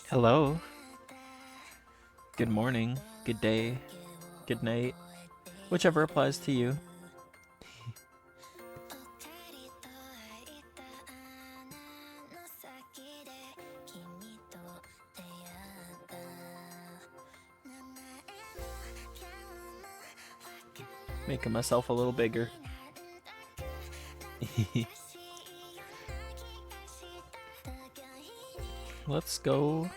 Hello. Good morning. Good day. Good night. Whichever applies to you. Making myself a little bigger. Let's go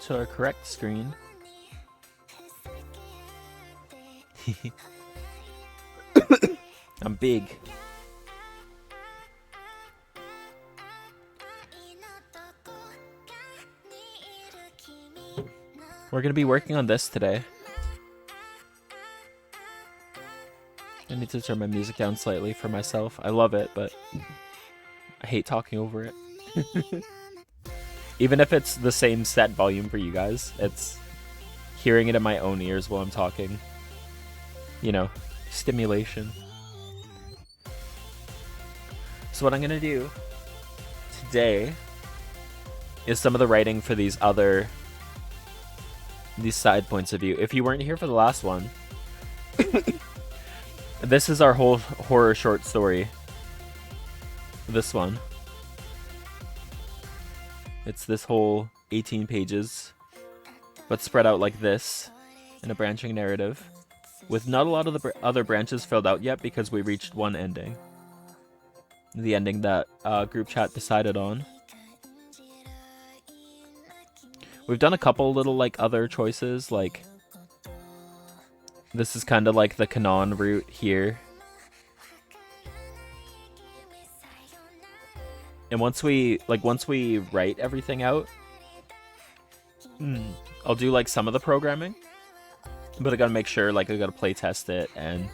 to our correct screen. I'm big. We're going to be working on this today. I need to turn my music down slightly for myself. I love it, but I hate talking over it. Even if it's the same set volume for you guys, it's hearing it in my own ears while I'm talking. You know, stimulation. So what I'm going to do today is some of the writing for these side points of view. If you weren't here for the last one, this is our whole horror short story. This one. It's this whole 18 pages, but spread out like this in a branching narrative, with not a lot of the other branches filled out yet because we reached one ending. The ending that group chat decided on. We've done a couple little like other choices, like this is kind of like the canon route here. And once we write everything out, I'll do like some of the programming, but I gotta make sure, like I gotta play test it and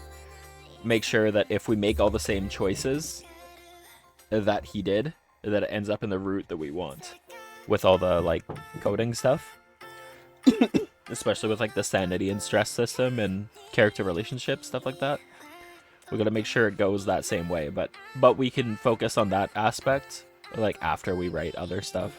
make sure that if we make all the same choices that he did, that it ends up in the route that we want with all the like coding stuff. Especially with like the sanity and stress system and character relationships, stuff like that. We gotta make sure it goes that same way, but we can focus on that aspect like after we write other stuff.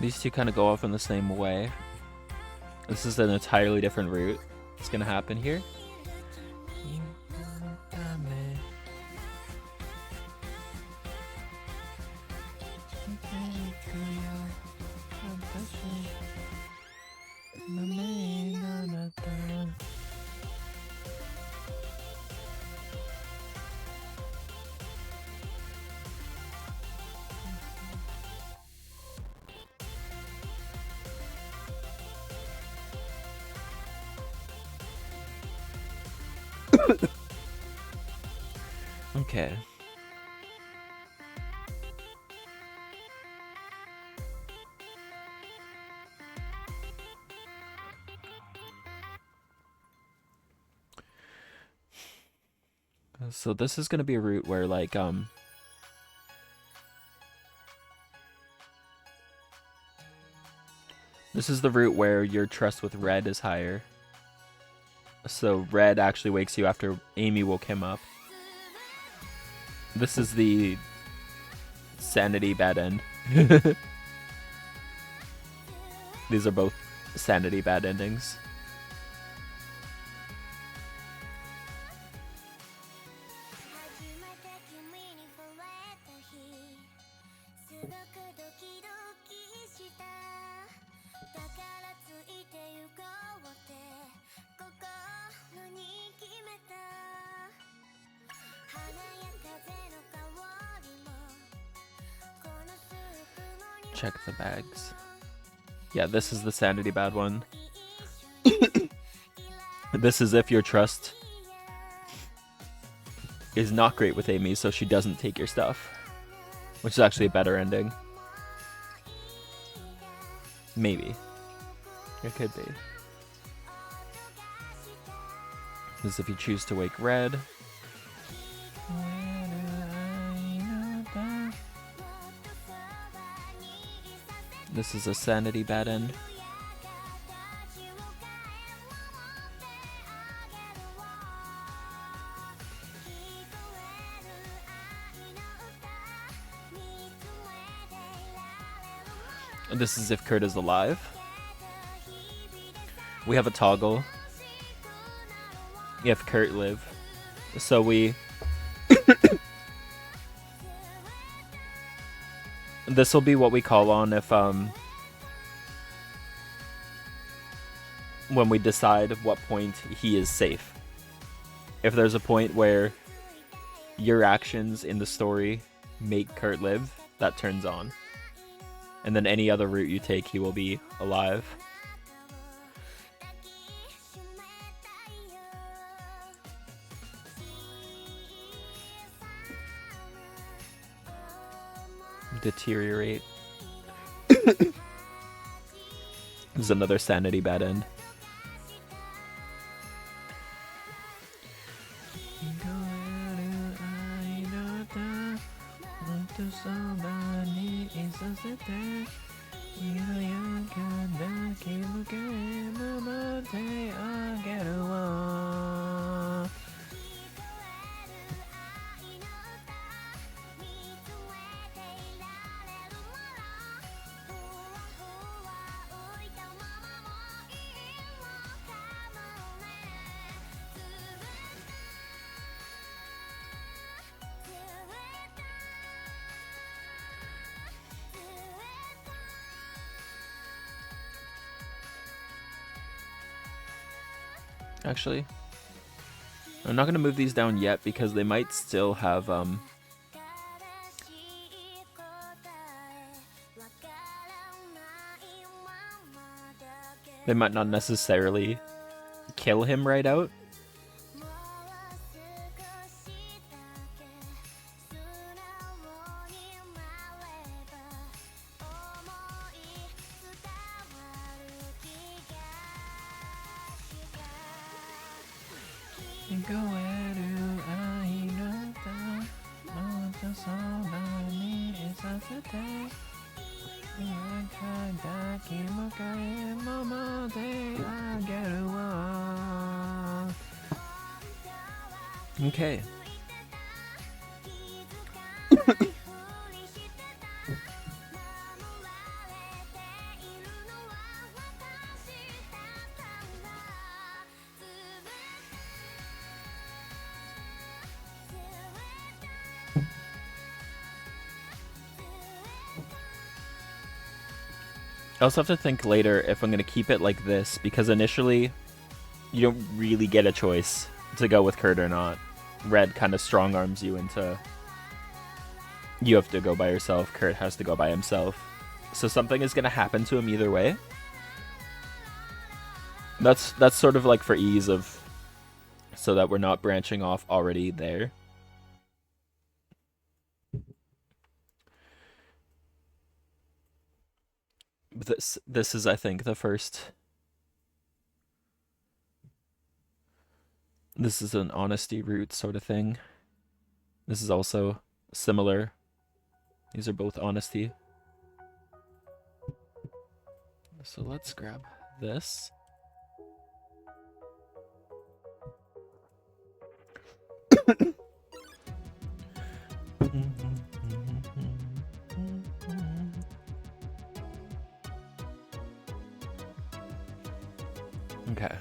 These two kind of go off in the same way. This is an entirely different route. It's gonna happen here. Okay. So this is going to be a route where like this is the route where your trust with Red is higher. So Red actually wakes you after Amy woke him up. This is the sanity bad end. These are both sanity bad endings. Check the bags. Yeah, this is the sanity bad one. This is if your trust is not great with Amy, so she doesn't take your stuff. Which is actually a better ending. Maybe. It could be. This is if you choose to wake Red. This is a sanity bad end. This is if Kurt is alive. We have a toggle. If Kurt live. So we... This will be what we call on if, when we decide at what point he is safe. If there's a point where your actions in the story make Kurt live, that turns on. And then any other route you take, he will be alive. Deteriorate. This is another sanity bad end. Actually, I'm not going to move these down yet because they might still have, they might not necessarily kill him right out. Okay. I also have to think later if I'm going to keep it like this, because initially you don't really get a choice to go with Kurt or not. Red kind of strong arms you into you have to go by yourself, Kurt has to go by himself. So something is going to happen to him either way. That's sort of like for ease of, so that we're not branching off already there. This is, I think, the first. This is an honesty route sort of thing. This is also similar. These are both honesty. So let's grab this. Okay.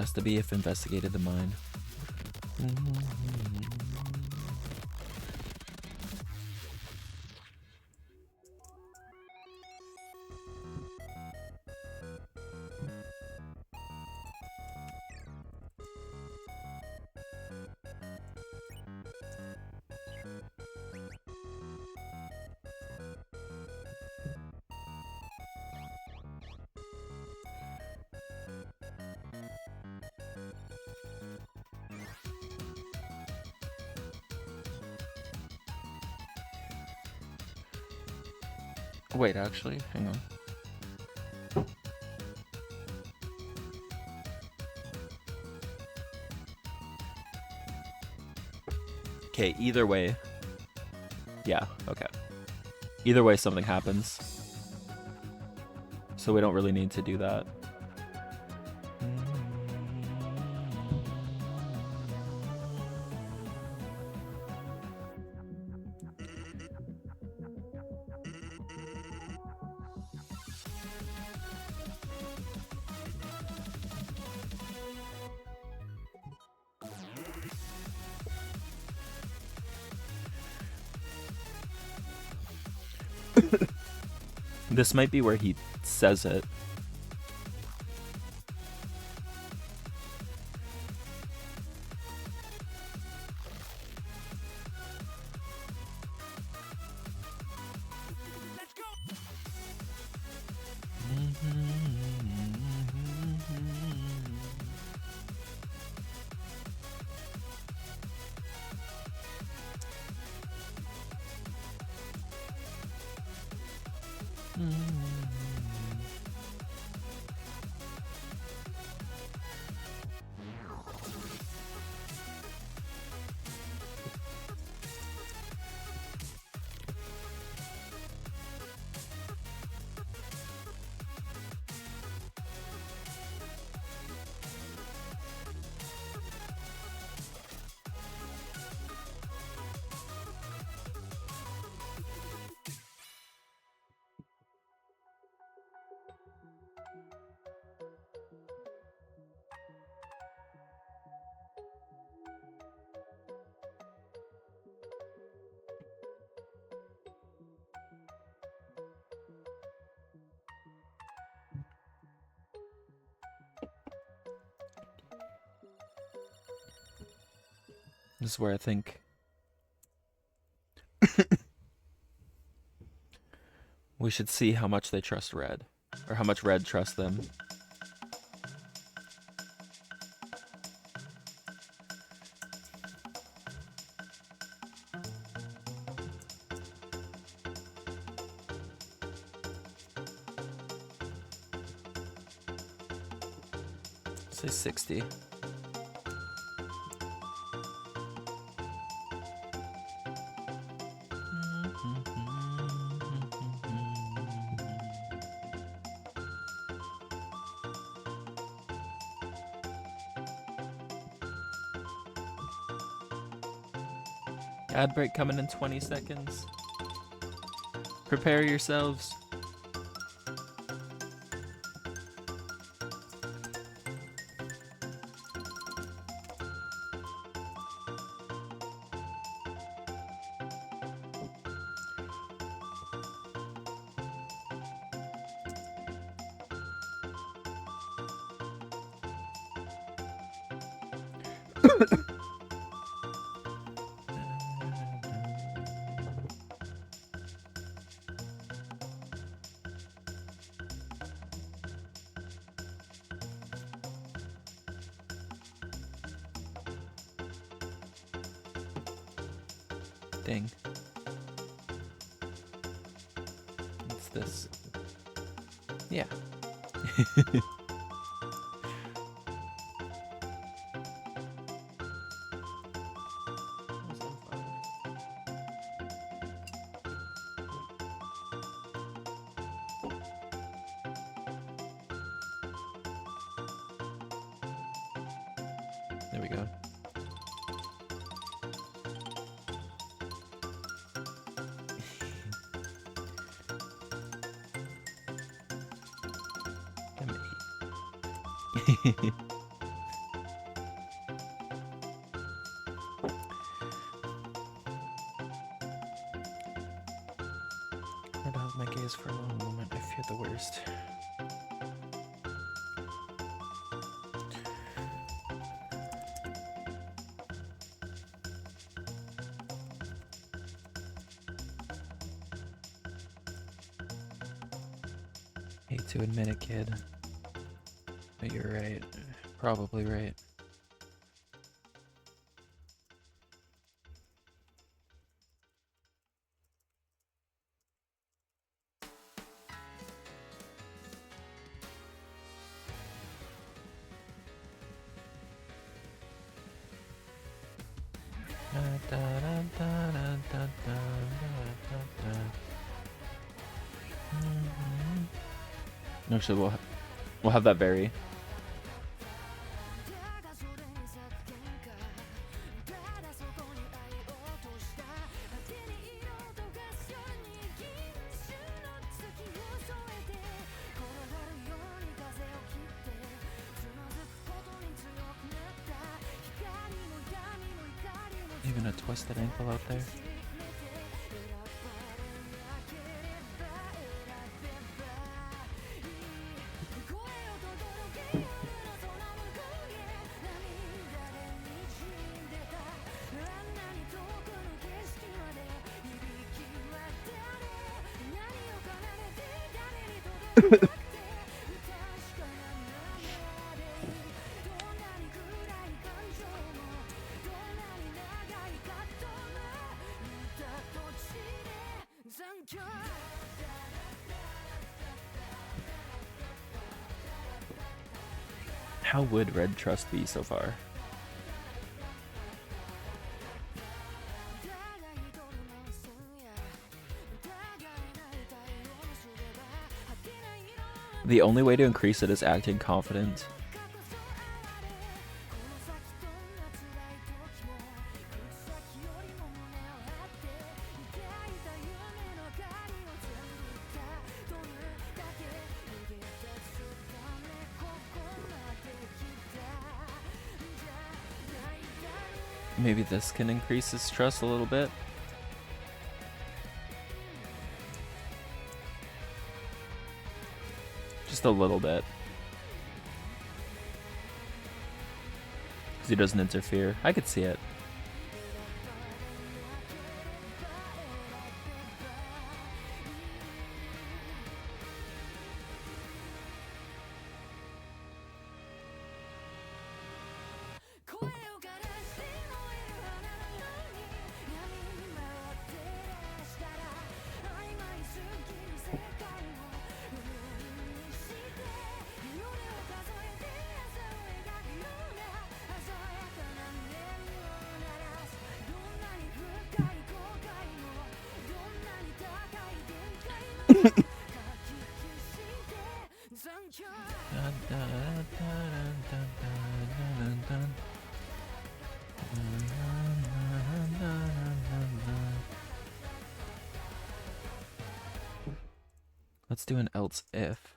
has to be if investigated the mine. Wait, actually, hang on. Okay, either way. Yeah, okay. Either way, something happens. So we don't really need to do that. This might be where he says it. This is where I think we should see how much they trust Red, or how much Red trusts them. Say 60. Ad break coming in 20 seconds. Prepare yourselves. Dang. What's this? Yeah. There we go. my gaze for a long moment. I feared the worst. Hate to admit it, kid. But you're right. Probably right. Actually, we'll have that vary. Even a twisted ankle out there. How would Red Trust be so far? The only way to increase it is acting confident. Maybe this can increase his trust a little bit. Just a little bit. Because he doesn't interfere. I could see it. Let's do an else if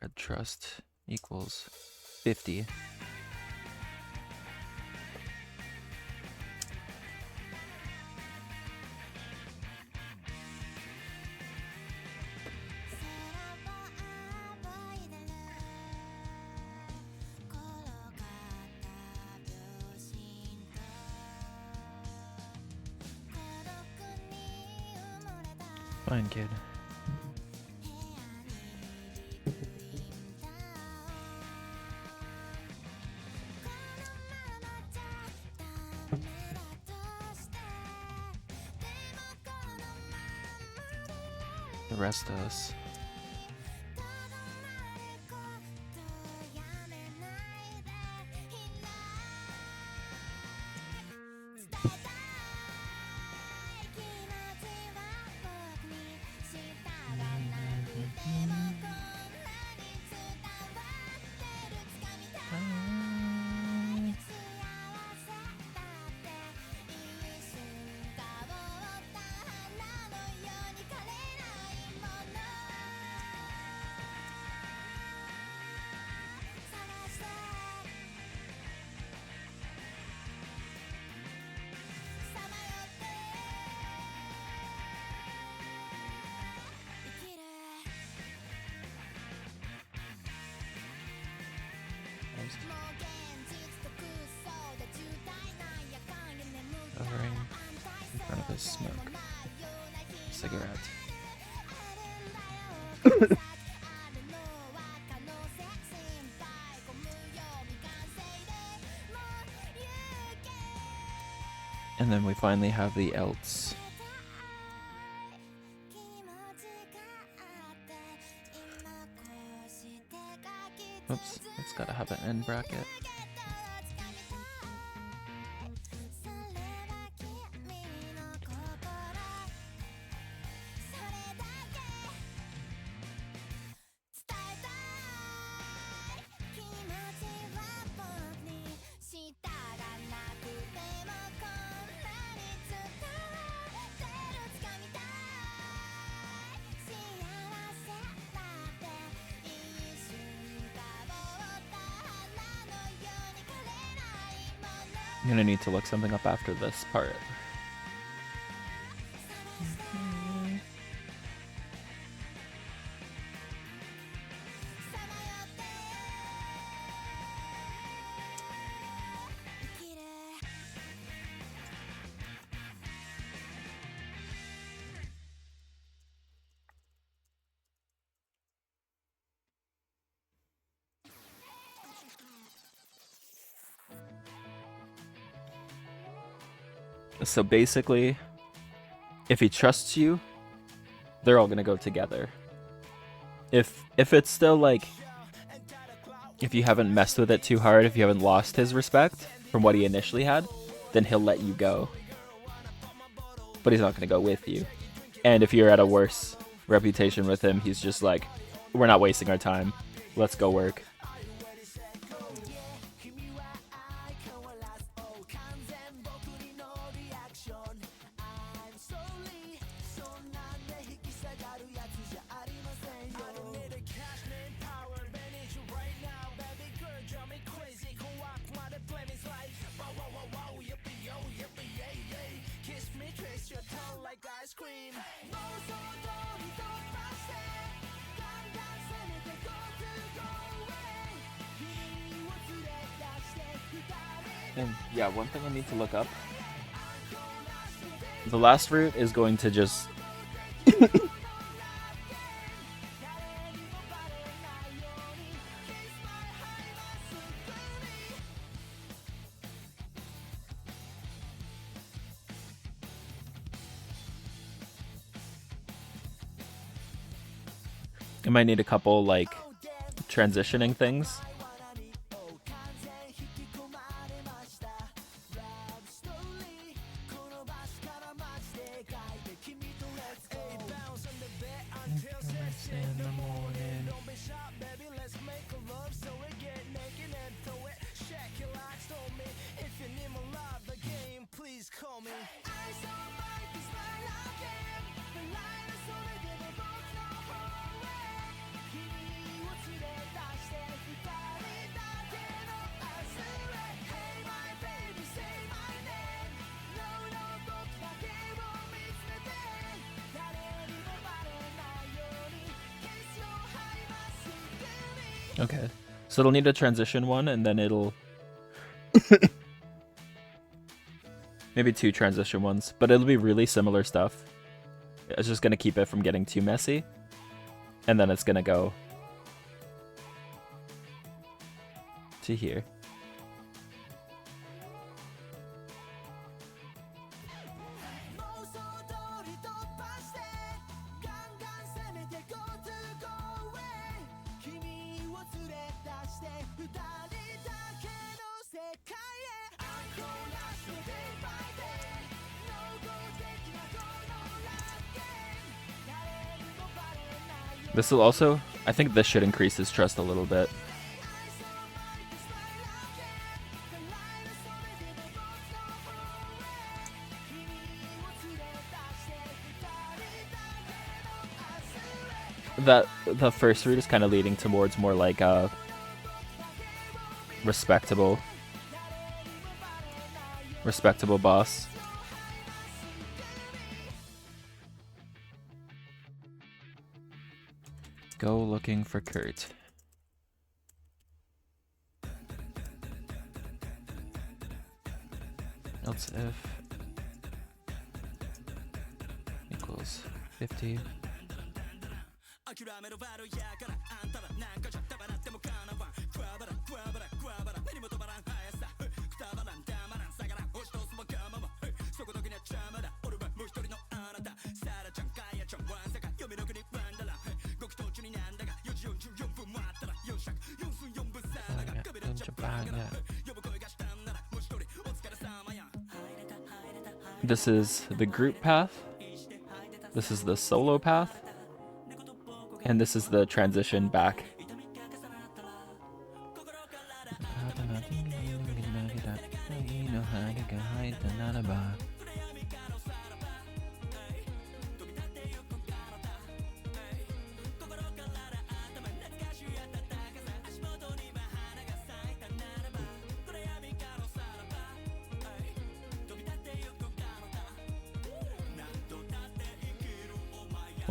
Red Trust equals 50. Fine, kid. The rest of us. hovering in front of his smoke cigarette. And then we finally have the else. Oops, it's gotta have an end bracket. I'm gonna need to look something up after this part. So basically, if he trusts you, they're all gonna go together. If it's still like, if you haven't messed with it too hard, if you haven't lost his respect from what he initially had, then he'll let you go. But he's not gonna go with you. And if you're at a worse reputation with him, he's just like, we're not wasting our time. Let's go work. And yeah, one thing I need to look up. The last route is going to just... I might need a couple, like, transitioning things. Okay, so it'll need a transition one, and then it'll... maybe 2 transition ones, but it'll be really similar stuff. It's just going to keep it from getting too messy, and then it's going to go to here. This will also, I think this should increase his trust a little bit. The first route is kind of leading towards more like a respectable boss. Go looking for Kurt. Else if 50. This is the group path, this is the solo path, and this is the transition back.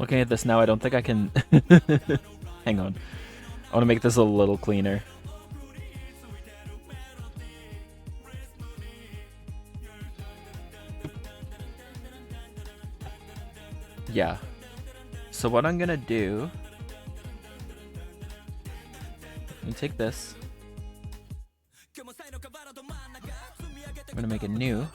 Looking at this now, I don't think I can... Hang on. I want to make this a little cleaner. Yeah. So what I'm gonna do... Let me take this. I'm gonna make a new.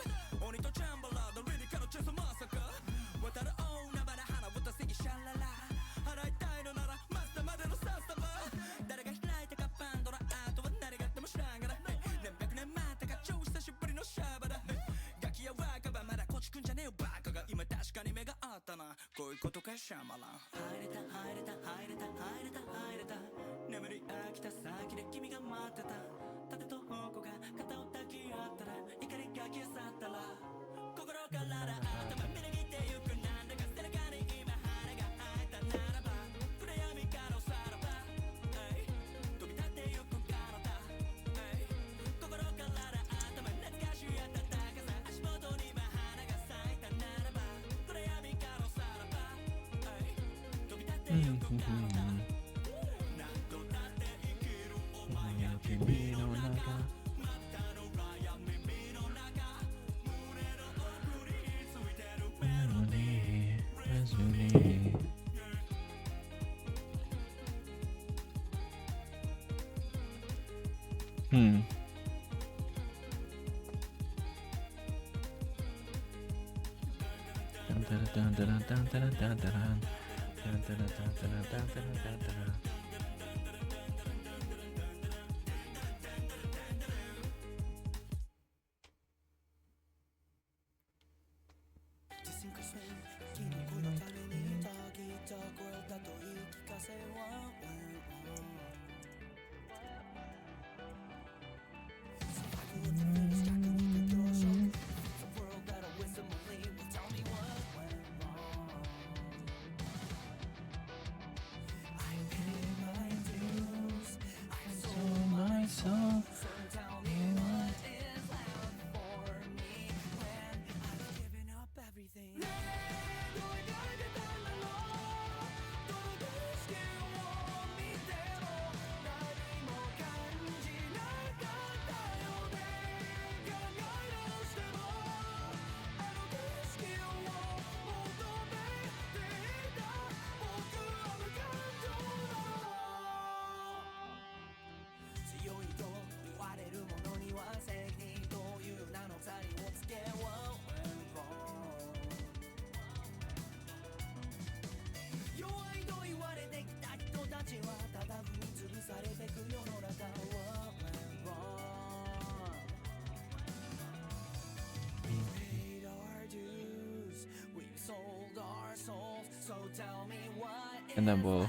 And then we'll...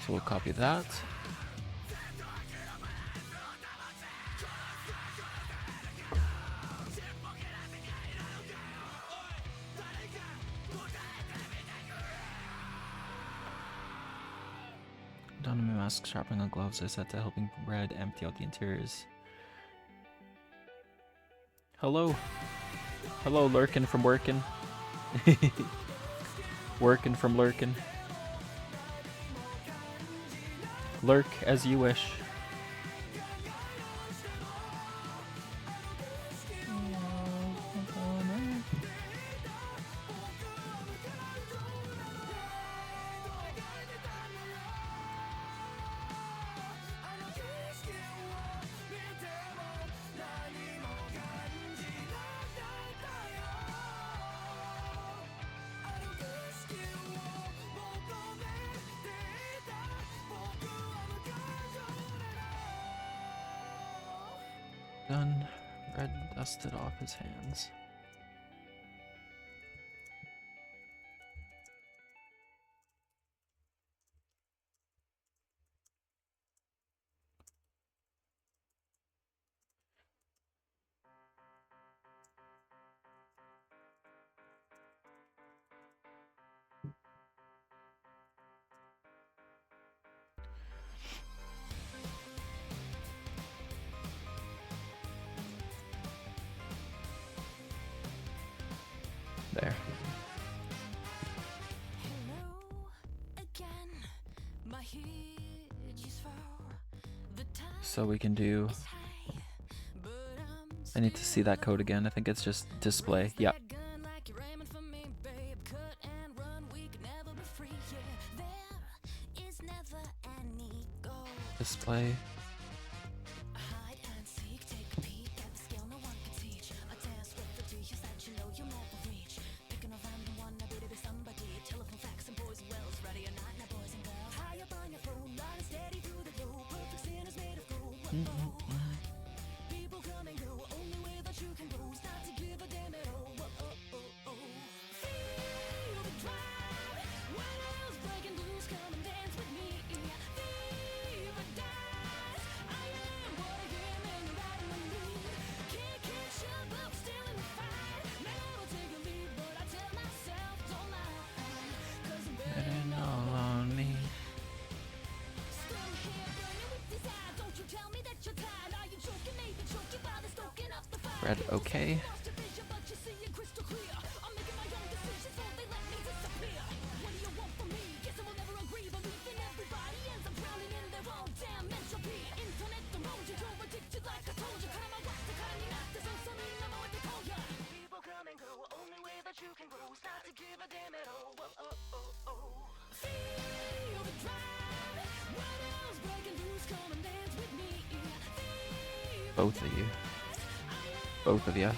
So we'll copy that. masks, sharpening on gloves are set to helping Red empty out the interiors. Hello. Hello, lurkin' from workin'. Workin' from lurkin'. Lurk as you wish. Done. Red dusted off his hands. There. So we can do... I need to see that code again. I think it's just display. Yep. Display. Red, okay. Both of you. Both of you.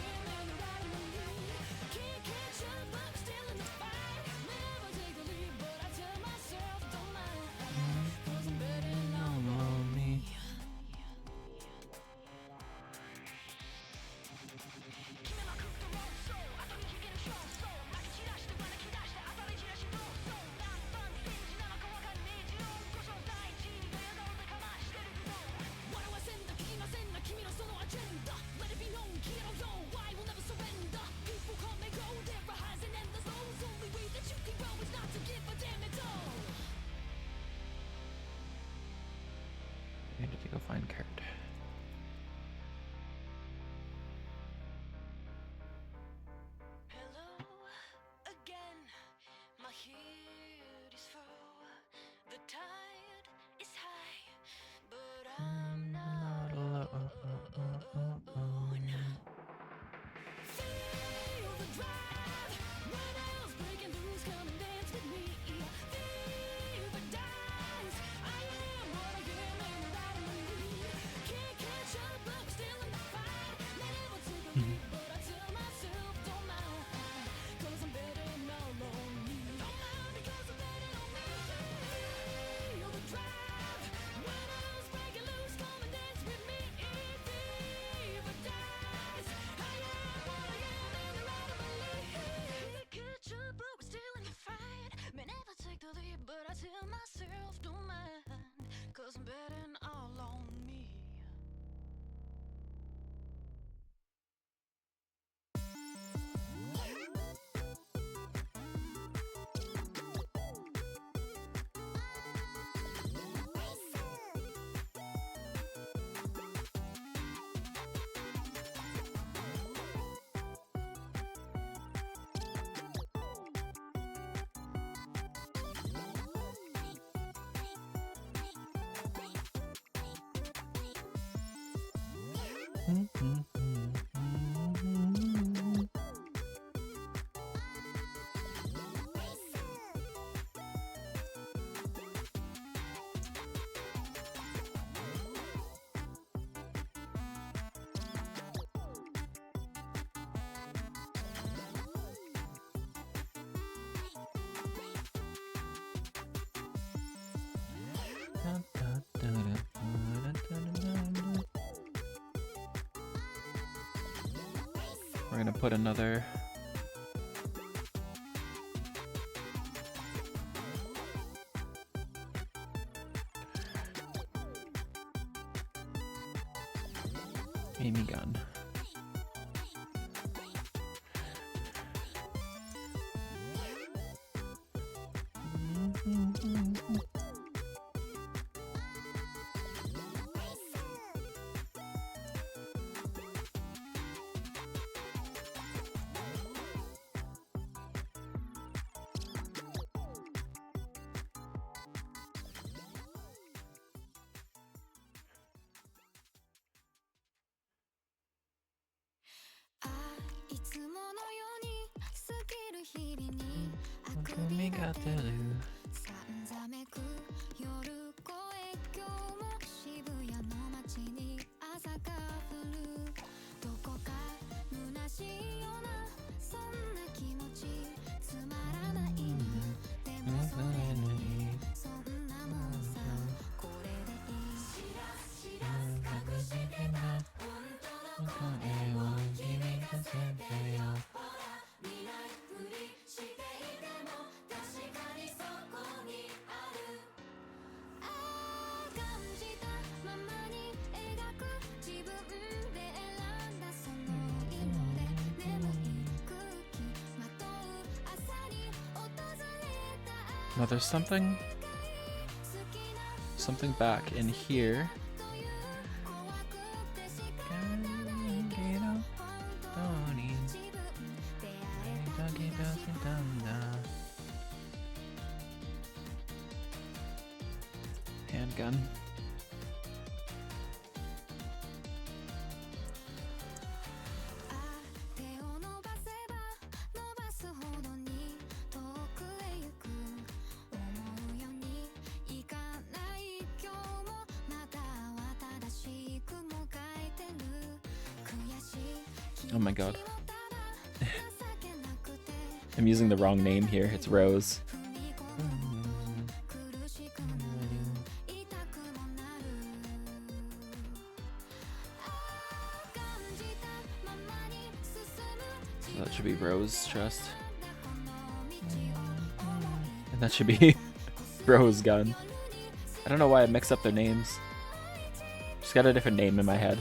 We're gonna put another Amy gun. Now there's something back in here. Handgun. Oh my god. I'm using the wrong name here. It's Rose. So that should be Rose Trust. And that should be Rose Gun. I don't know why I mix up their names. Just got a different name in my head.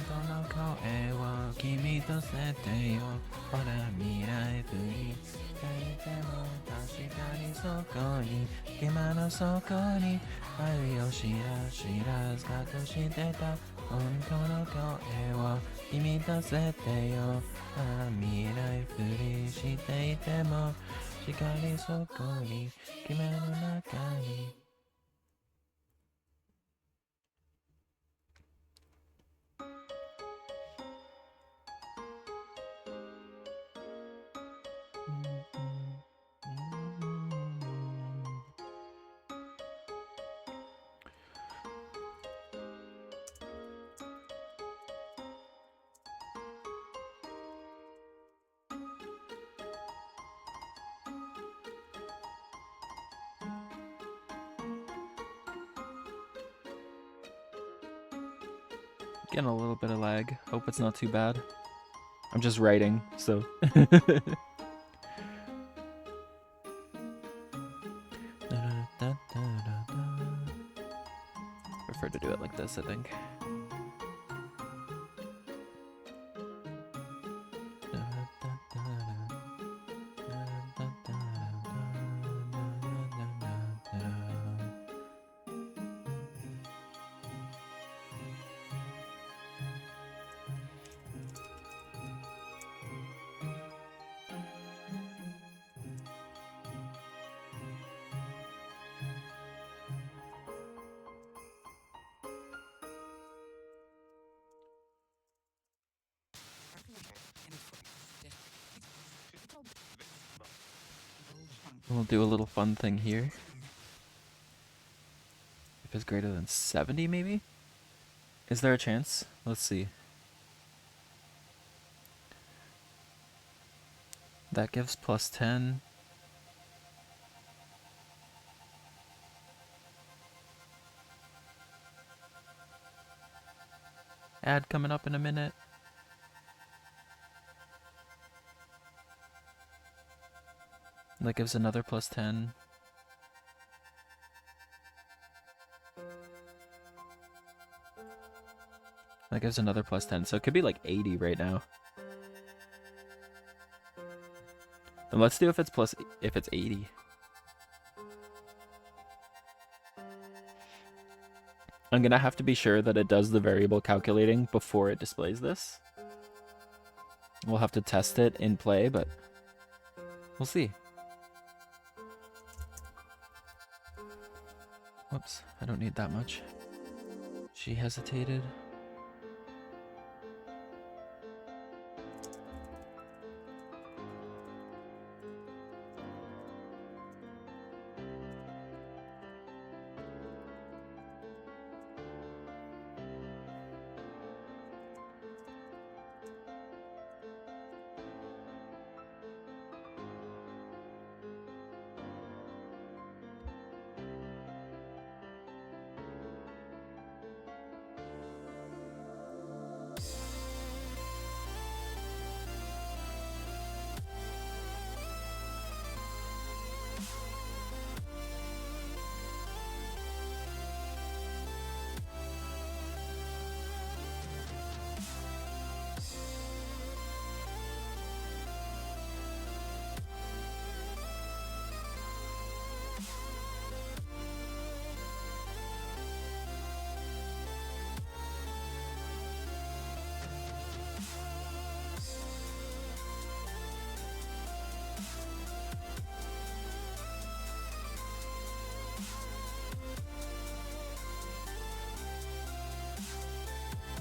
の声を君と設定よほら未来振り返っても確かにそこに今のそこに愛を知らず隠してた本当の声を君と設定よほら未来振りしていても確かにそこに君の中にGetting a little bit of lag. Hope it's not too bad. I'm just writing, so. Prefer to do it like this, I think. We'll do a little fun thing here. If it's greater than 70, maybe? Is there a chance? Let's see. That gives plus 10. Ad coming up in a minute. That gives another plus 10. That gives another plus 10. So it could be like 80 right now. Then let's do if it's 80. I'm gonna have to be sure that it does the variable calculating before it displays this. We'll have to test it in play, but we'll see. Whoops, I don't need that much. She hesitated.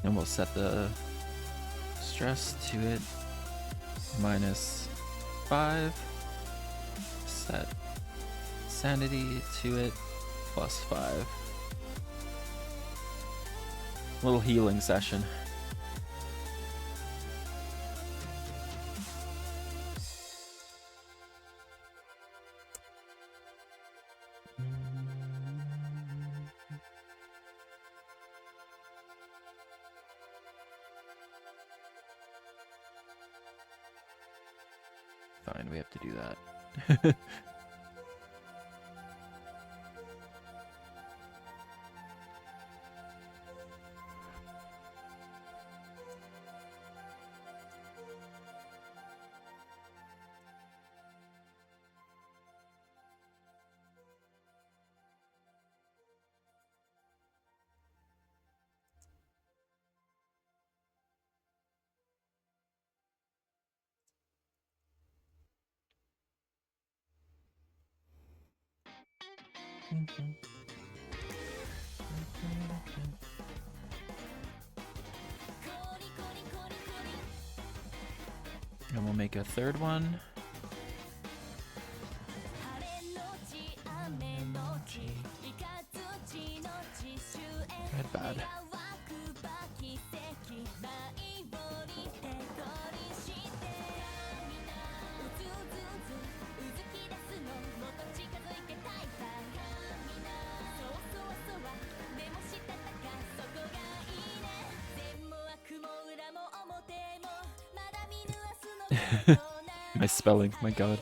And we'll set the stress to it -5. Set sanity to it +5. Little healing session. Fine, we have to do that. And we'll make a third one. Bad. My spelling, my god.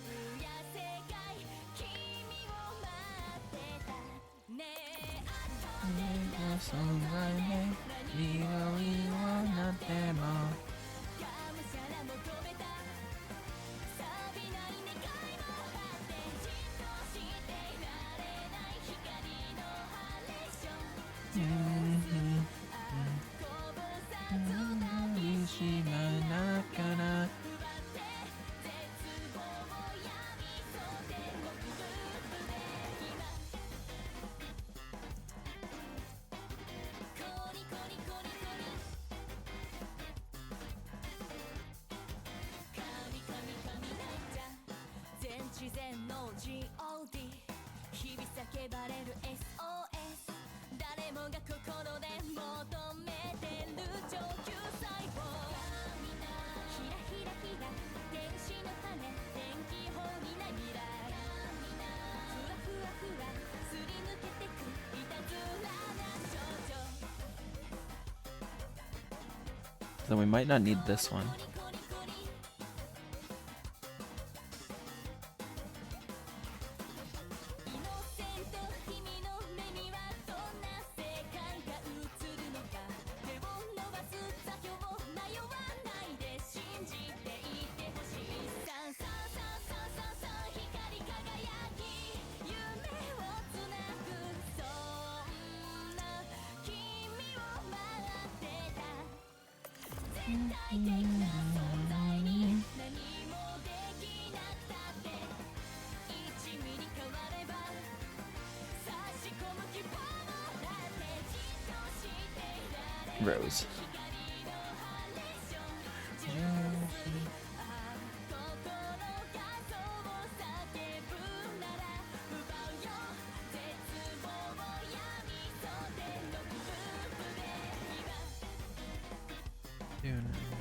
Then we might not need this one. Rose.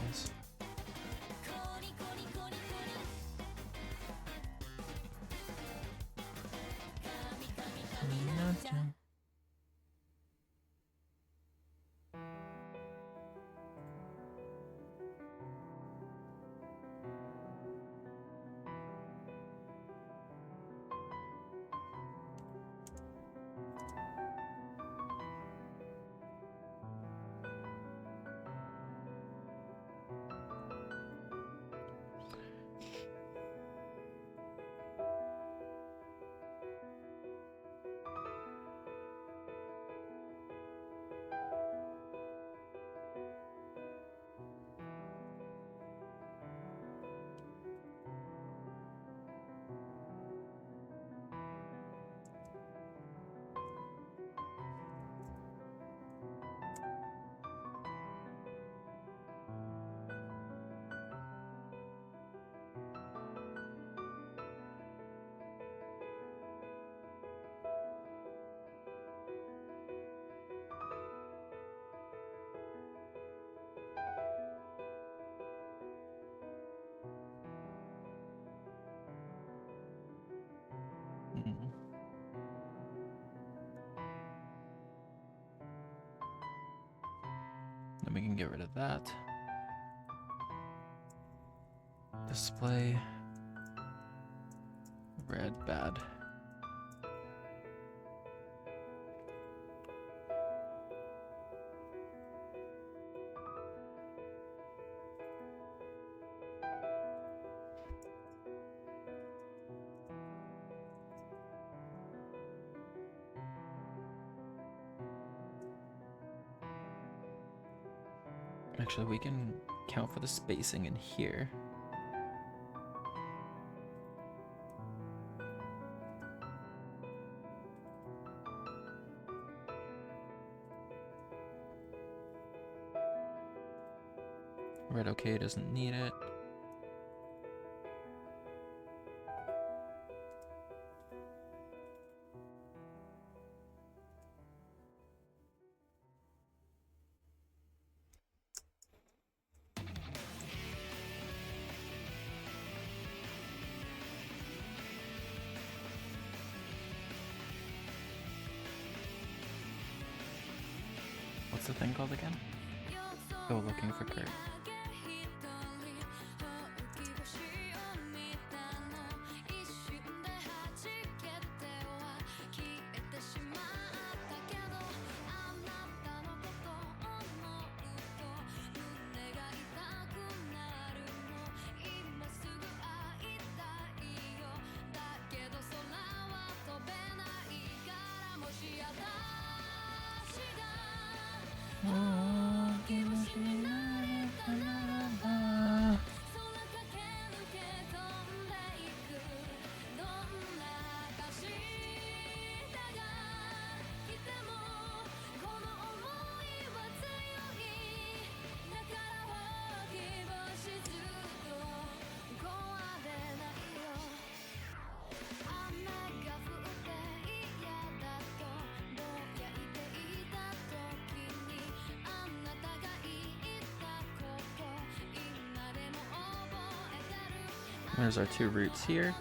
Nice. Then we can get rid of that. Display. Red, bad. Actually, we can count for the spacing in here. Red okay doesn't need it. What's the thing called again? Oh, looking for Kurt. There's our two roots here.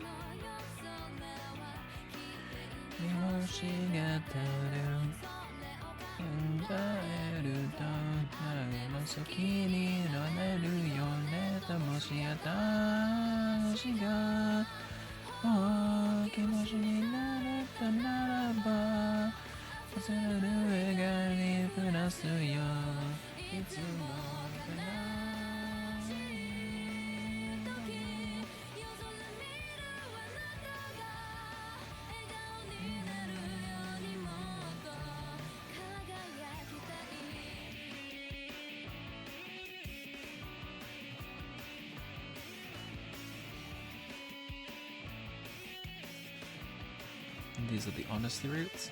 These are the honesty roots.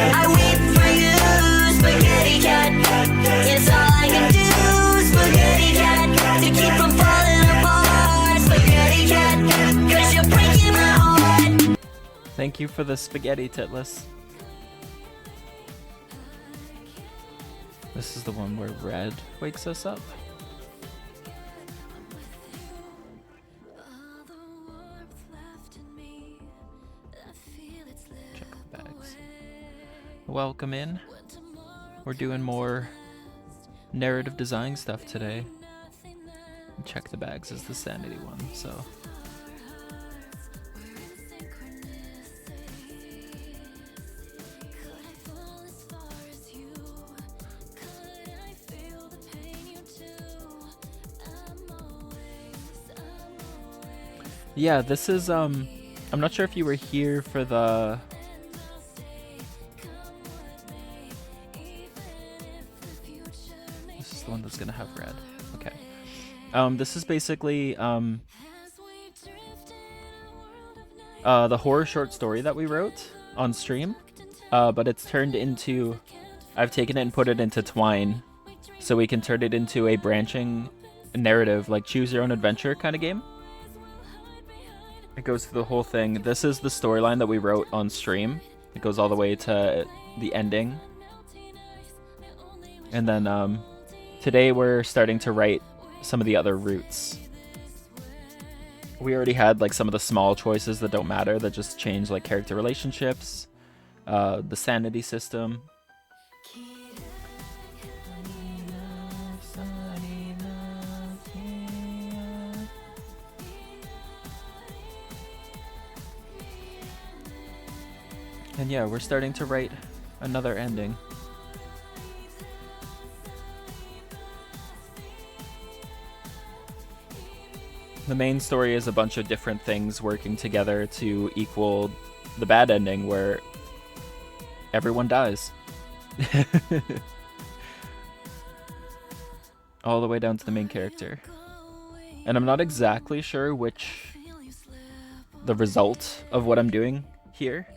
I wait for you, spaghetti cat. It's all I can do, spaghetti cat. To keep from falling apart, spaghetti cat. 'Cause you're breaking my heart. Thank you for the spaghetti, Titless. This is the one where Red wakes us up. Check the bags. Welcome in. We're doing more narrative design stuff today. Check the bags is the sanity one, so. Yeah, this is, I'm not sure if you were here for the... This is the one that's gonna have red. Okay. This is basically, the horror short story that we wrote on stream, but it's turned into... I've taken it and put it into Twine, so we can turn it into a branching narrative, like choose your own adventure kind of game. It goes through the whole thing. This is the storyline that we wrote on stream. It goes all the way to the ending. And then today we're starting to write some of the other routes. We already had like some of the small choices that don't matter, that just change like character relationships, the sanity system. And yeah, we're starting to write another ending. The main story is a bunch of different things working together to equal the bad ending where everyone dies. All the way down to the main character. And I'm not exactly sure the result of what I'm doing here.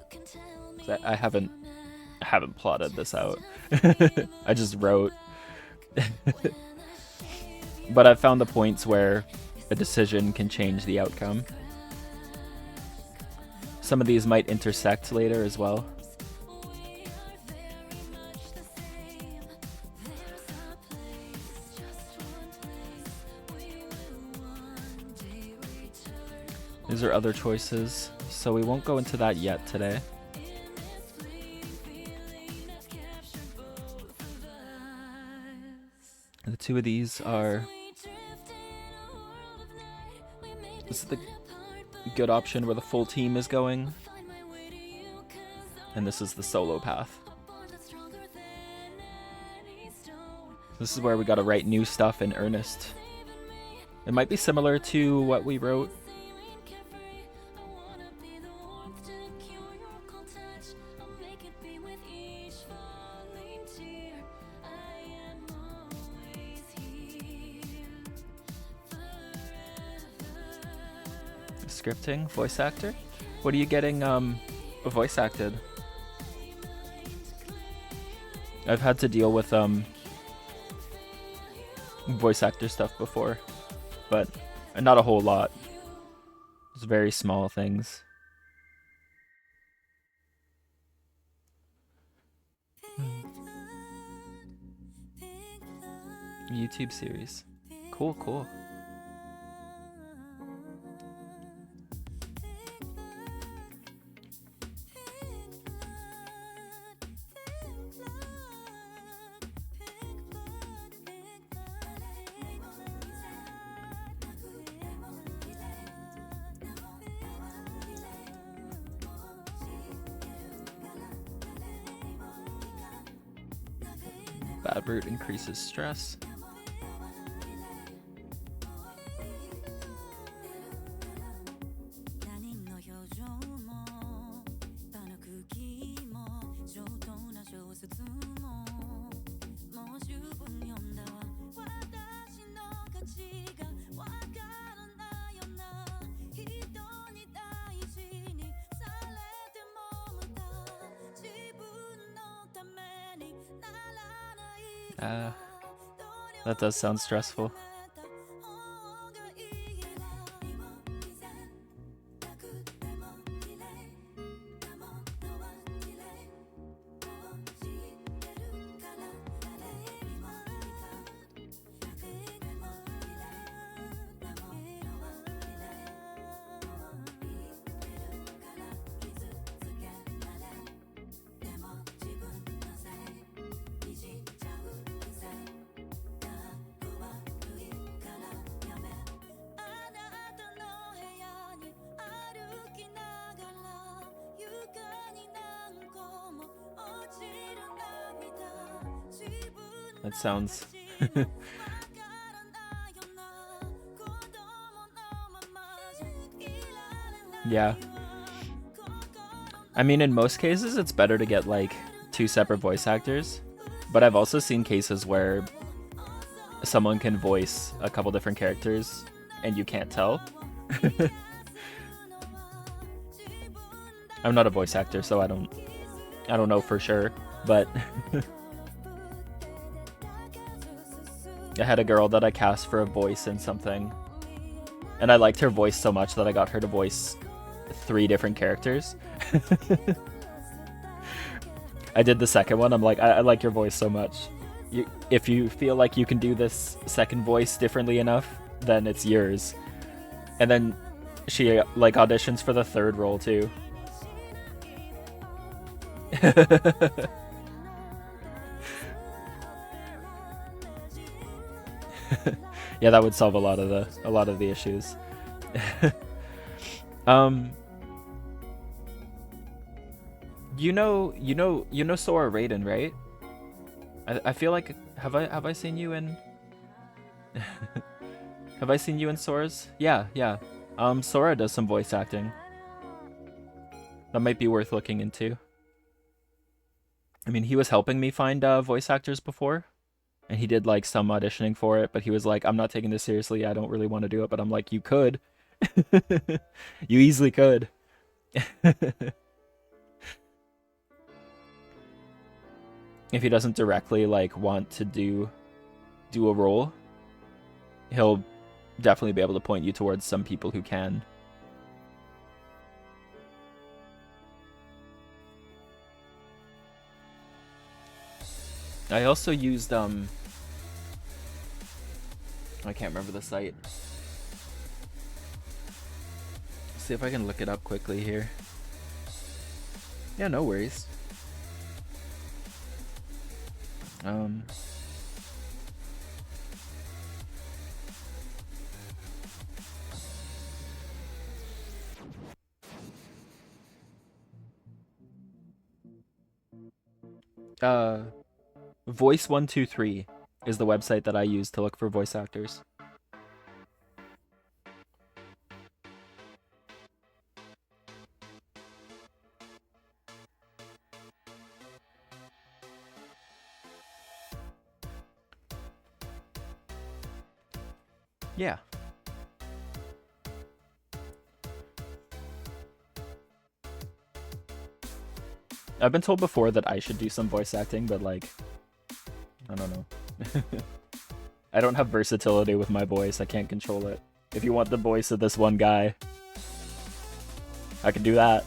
I haven't plotted this out. I just wrote. But I've found the points where a decision can change the outcome. Some of these might intersect later as well. These are other choices, so we won't go into that yet today. The two of these are... This is the good option where the full team is going. And this is the solo path. This is where we gotta write new stuff in earnest. It might be similar to what we wrote. Scripting, voice actor? What are you getting voice acted? I've had to deal with voice actor stuff before, but not a whole lot. It's very small things. YouTube series. Cool, cool. Bad root increases stress. That does sound stressful. That sounds... Yeah. I mean, in most cases, it's better to get, like, 2 separate voice actors. But I've also seen cases where someone can voice a couple different characters and you can't tell. I'm not a voice actor, so I don't know for sure, but... I had a girl that I cast for a voice in something, and I liked her voice so much that I got her to voice 3 different characters. I did the second one. I'm like, I like your voice so much. If you feel like you can do this second voice differently enough, then it's yours. And then she like auditions for the 3rd role too. Yeah, that would solve a lot of the issues. You know Sora Raiden, right? I feel like have I seen you in have I seen you in Sora's? Yeah. Sora does some voice acting. That might be worth looking into. I mean, he was helping me find voice actors before, and he did like some auditioning for it, but he was like, I'm not taking this seriously. I don't really want to do it, but I'm like, you could. You easily could. If he doesn't directly like want to do a role, he'll definitely be able to point you towards some people who can. I also used I can't remember the site. See if I can look it up quickly here. Yeah, no worries. Voice123 is the website that I use to look for voice actors. Yeah. I've been told before that I should do some voice acting, but like, I don't know. I don't have versatility with my voice. I can't control it. If you want the voice of this one guy, I can do that.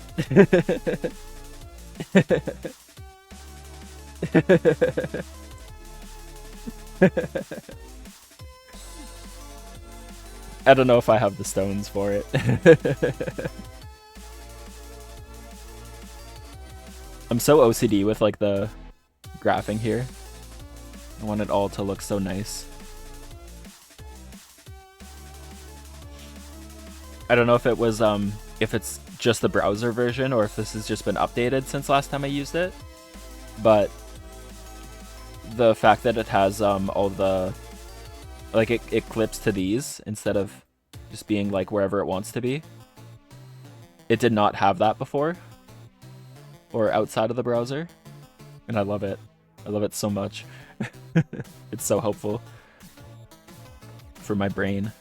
I don't know if I have the stones for it. I'm so OCD with like the graphing here. I want it all to look so nice. I don't know if it was if it's just the browser version or if this has just been updated since last time I used it. But the fact that it has all the like it clips to these instead of just being like wherever it wants to be. It did not have that before or outside of the browser, and I love it. I love it so much. It's so helpful for my brain.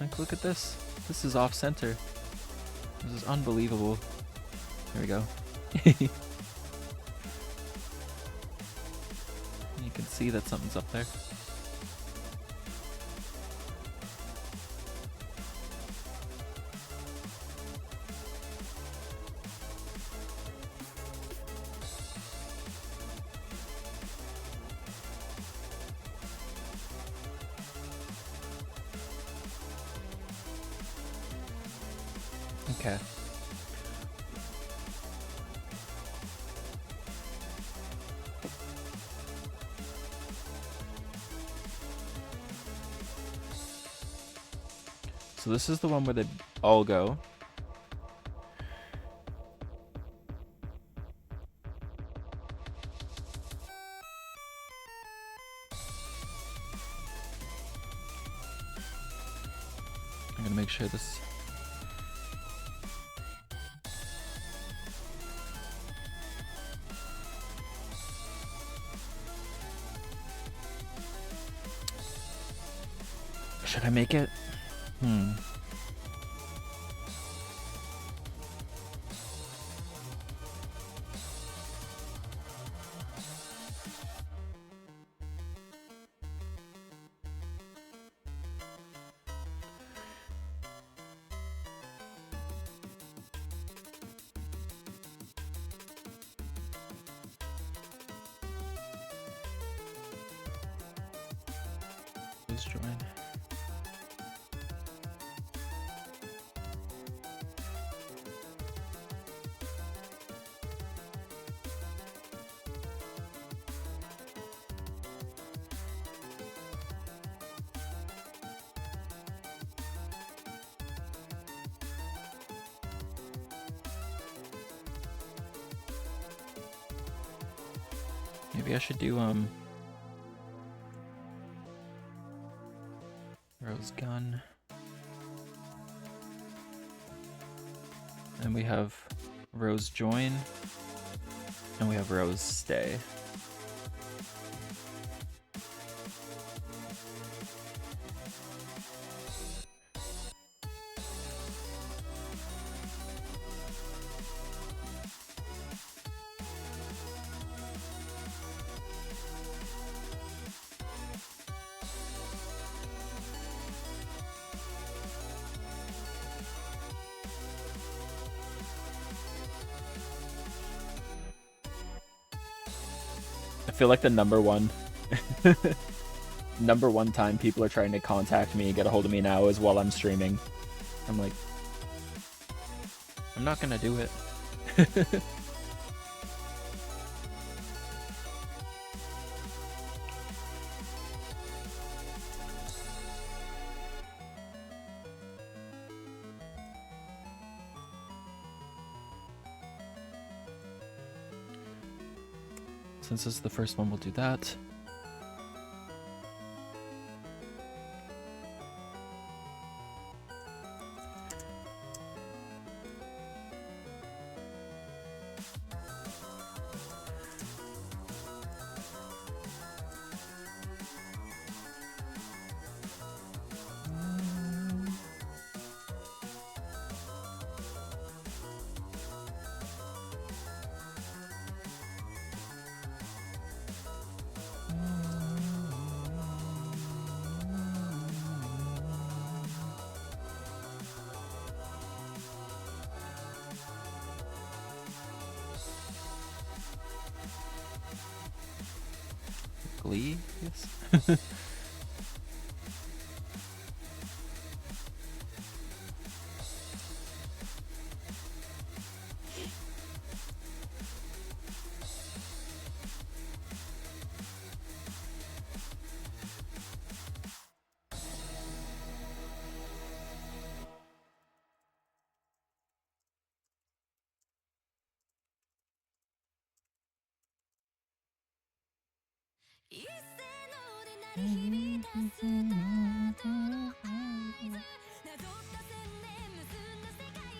Like, look at this. This is off center. This is unbelievable. There we go. You can see that something's up there. Okay. So this is the one where they all go. I'm gonna make sure this... Should I make it? Rose join. Maybe I should do Rose gun. And we have Rose join. And we have Rose stay. I feel like the number one time people are trying to contact me and get a hold of me now is while I'm streaming. I'm like, I'm not gonna do it. Since this is the first one, we'll do that. Glee, yes.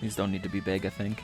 These don't need to be big, I think.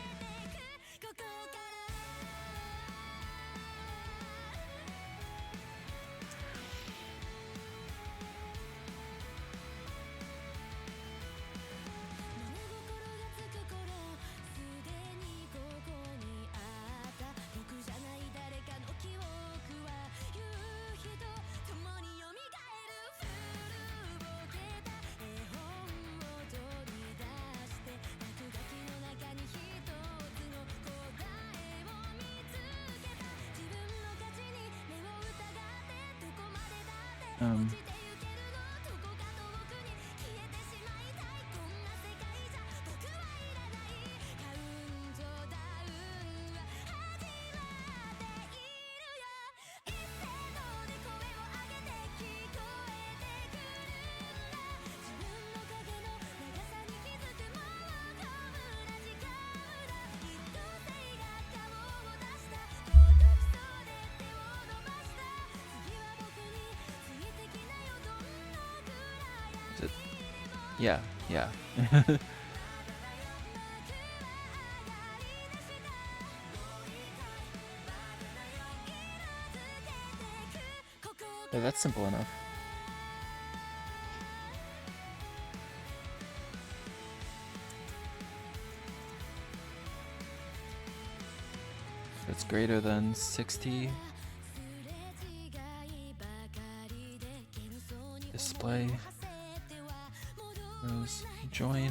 Yeah, yeah. Yeah, that's simple enough. It's greater than 60. Display. Rose join.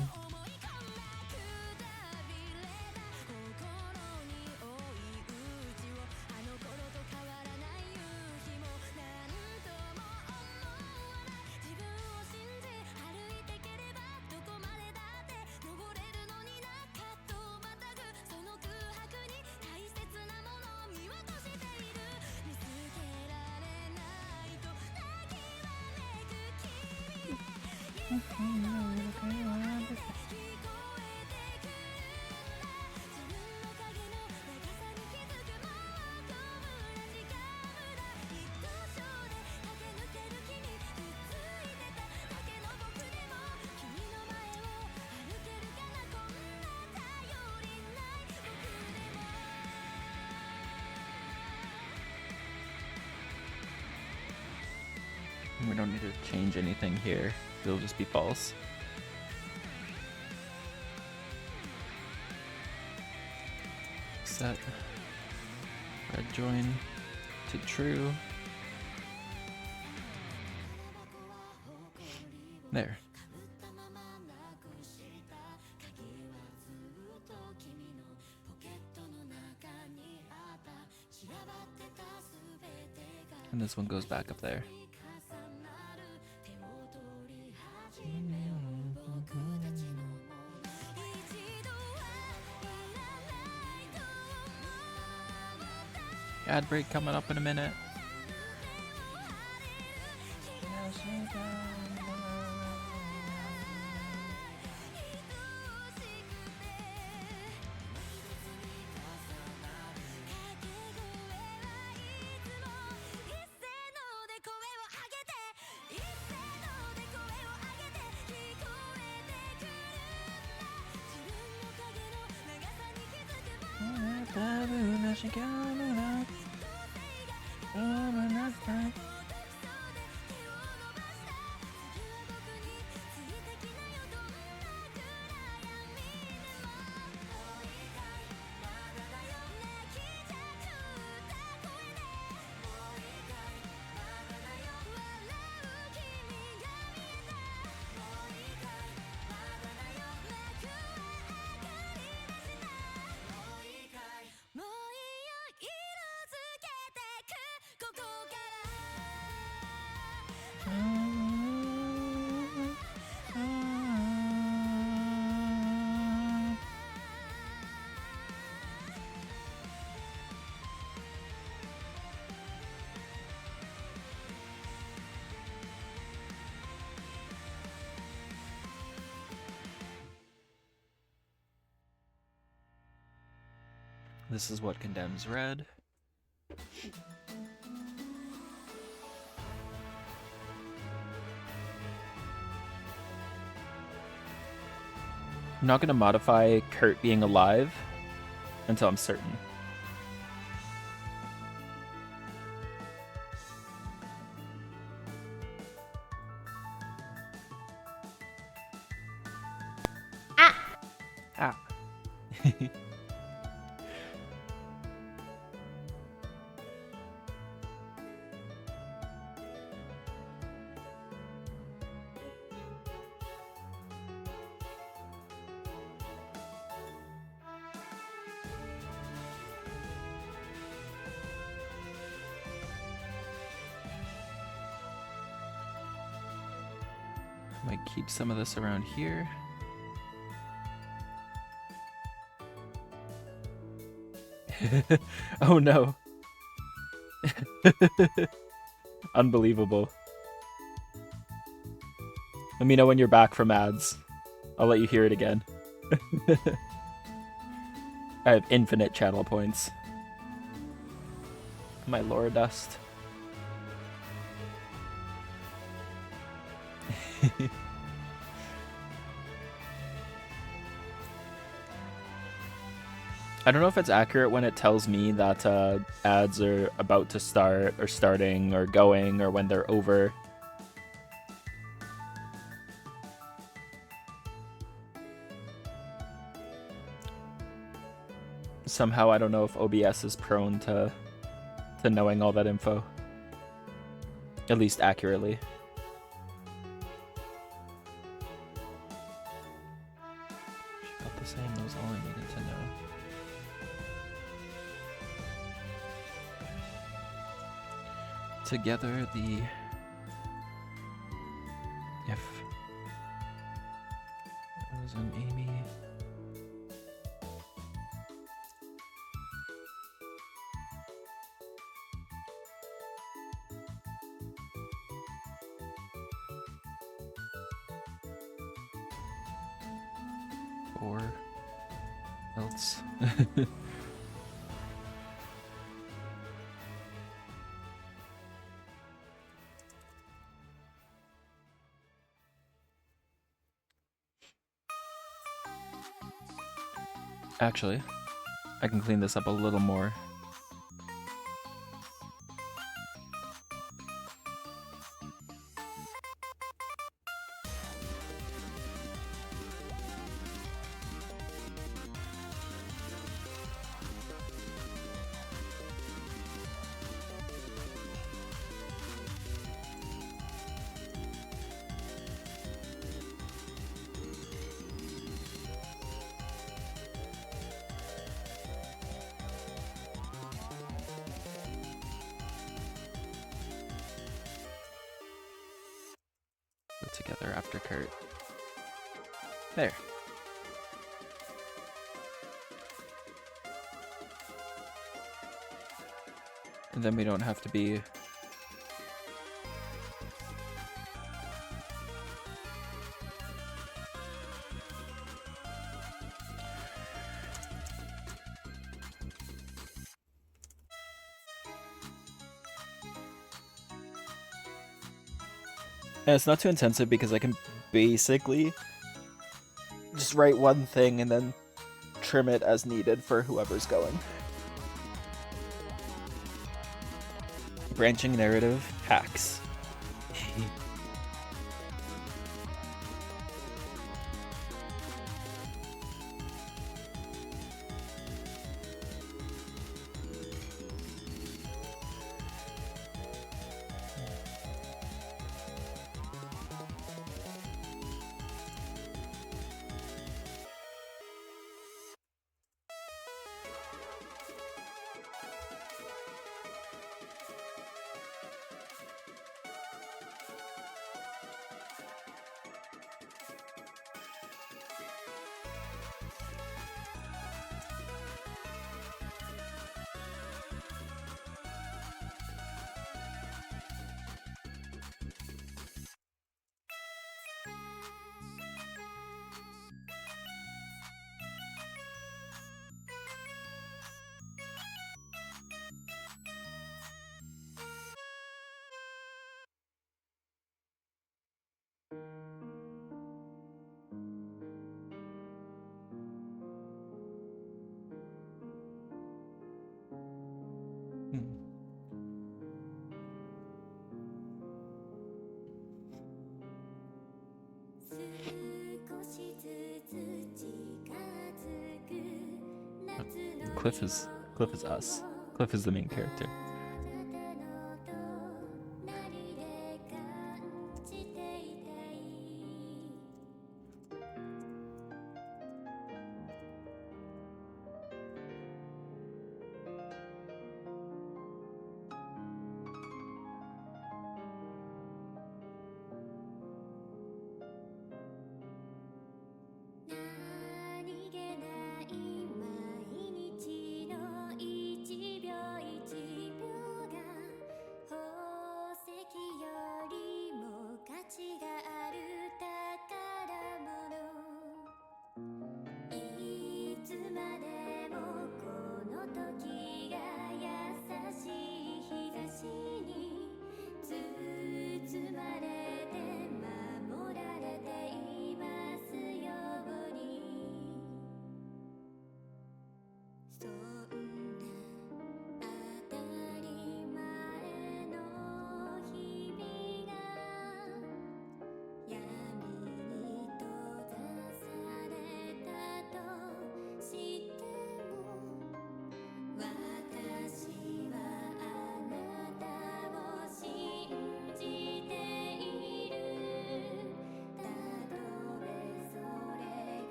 We don't need to change anything here. It'll just be false. Set red join to true. There. And this one goes back up there. Ad break coming up in a minute. This is what condemns red. I'm not going to modify Kurt being alive until I'm certain. Ah. Might keep some of this around here. Oh no. Unbelievable. Let me know when you're back from ads. I'll let you hear it again. I have infinite channel points. My lore dust. I don't know if it's accurate when it tells me that ads are about to start or starting or going or when they're over. Somehow I don't know if OBS is prone to knowing all that info. At least accurately. Got the same, that was all I needed to know. Together the if it was an Amy. or else. Actually, I can clean this up a little more. Go together after Kurt. There. And then we don't have to be And it's not too intensive because I can basically just write one thing and then trim it as needed for whoever's going. Branching narrative hacks. Cliff is us. Cliff is the main character.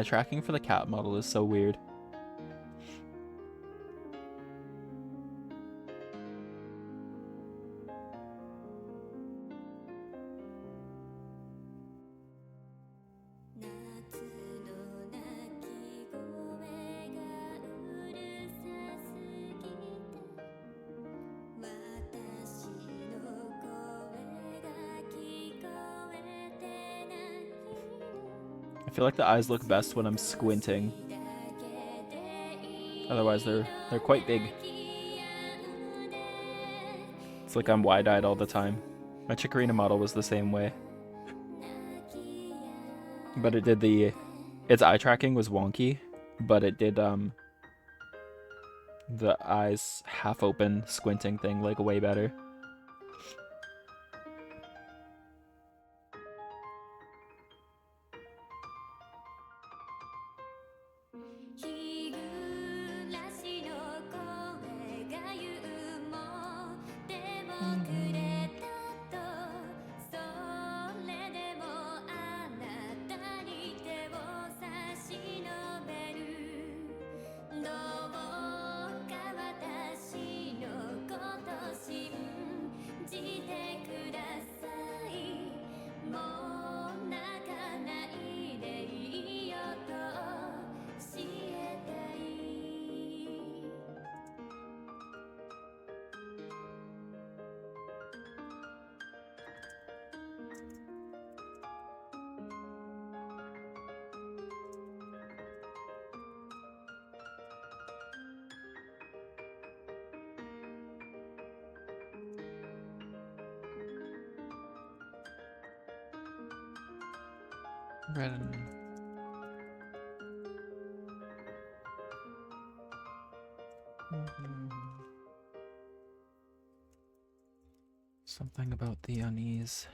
Tracking for the cat model is so weird. I feel like the eyes look best when I'm squinting. Otherwise, they're quite big. It's like I'm wide-eyed all the time. My Chikorita model was the same way. But it did its eye tracking was wonky, but it did the eyes half open squinting thing like way better. Red and... Something about the unease.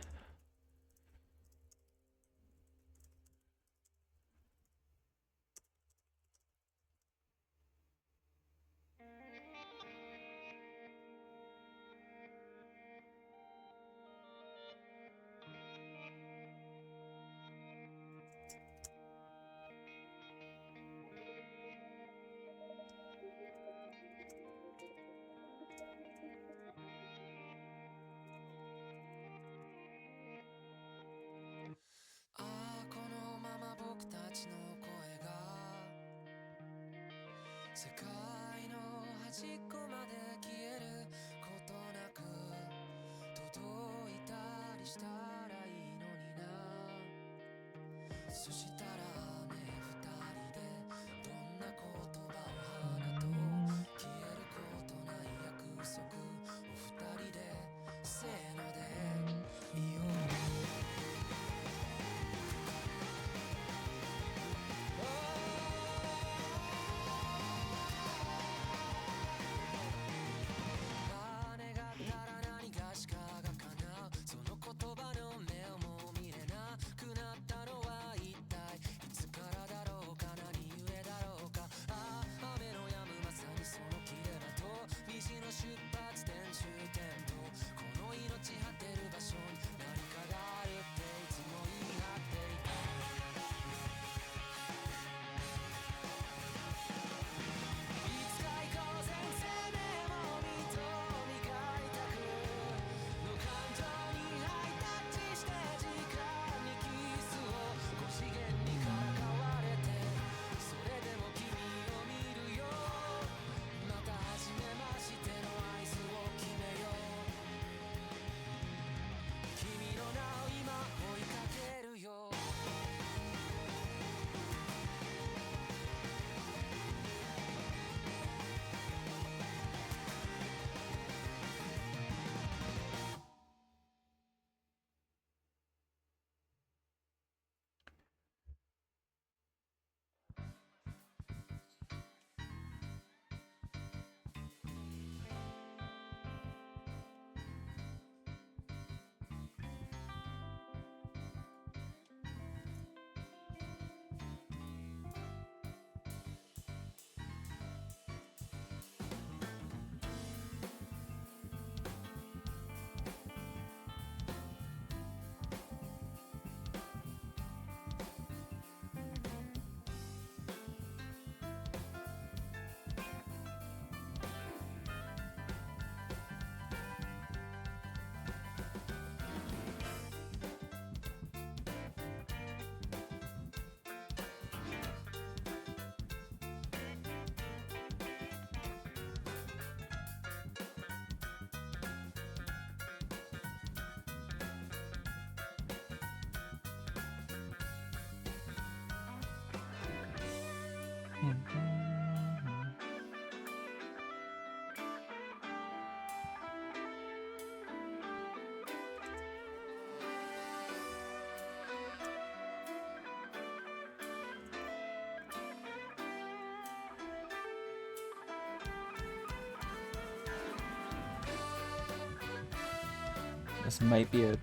This might be a...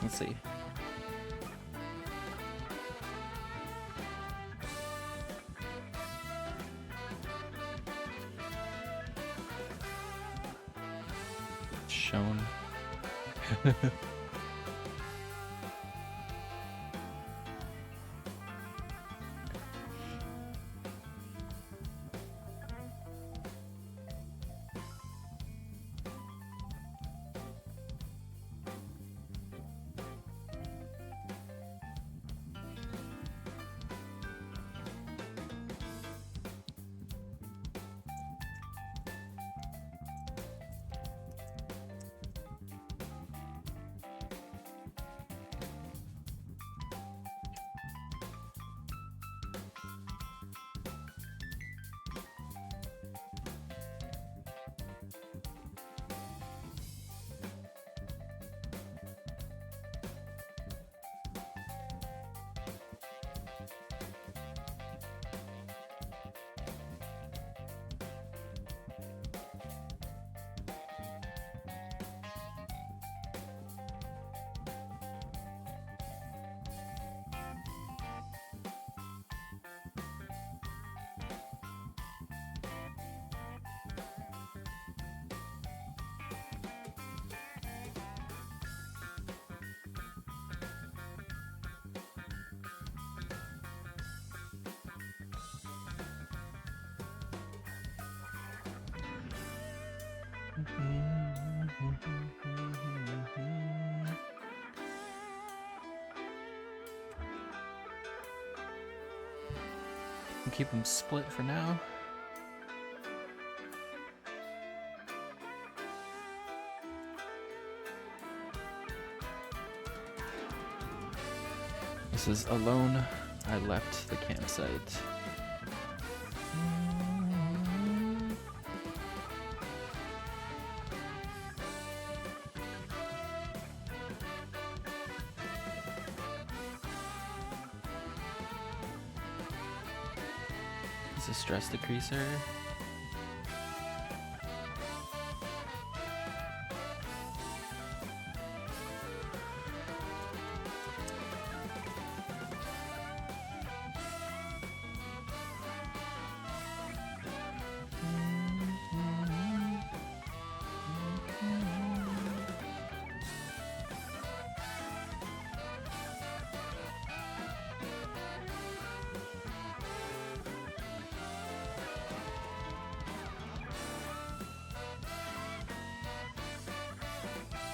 Let's see. Shown. Keep them split for now. This is Alone. I left the campsite. It's a stress decreaser.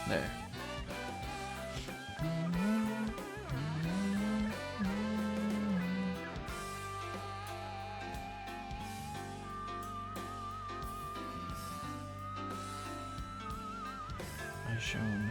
There. As shown.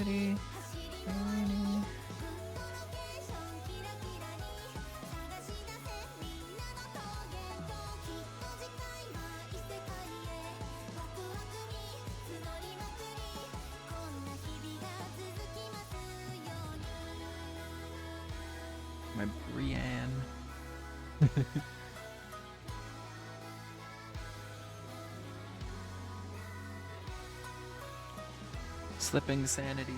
りMy Brienne. Slipping sanity.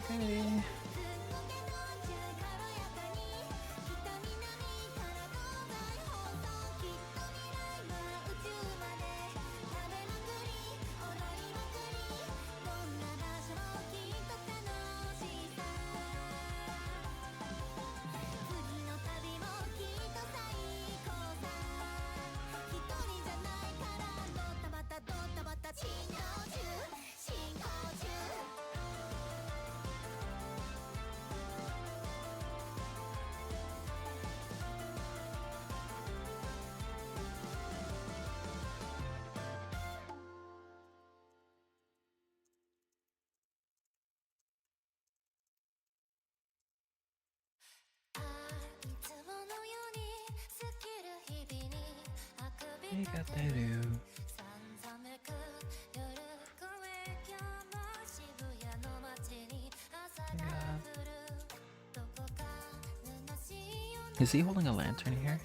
Okay. We got to do. Is he holding a lantern here?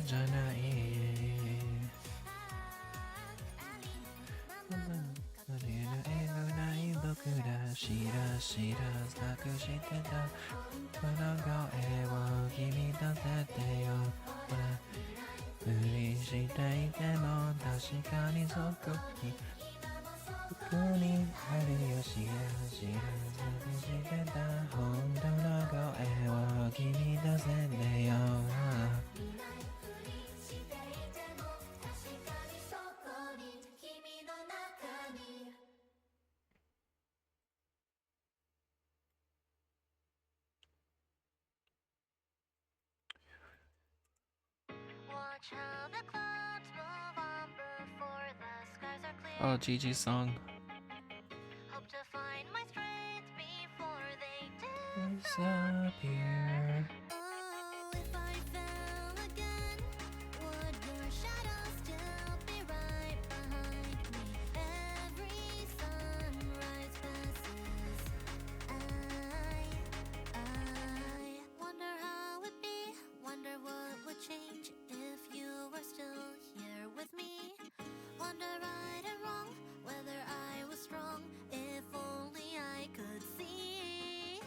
じゃないありえない僕らしらしら隠してたこの声を君とせてよほら無理していても確かにそこにここにあるよしらしら隠してた本当の声を君とせてよOh, Gigi's song. Disappear. Change if you were still here with me. Wonder right and wrong, whether I was strong, if only I could see.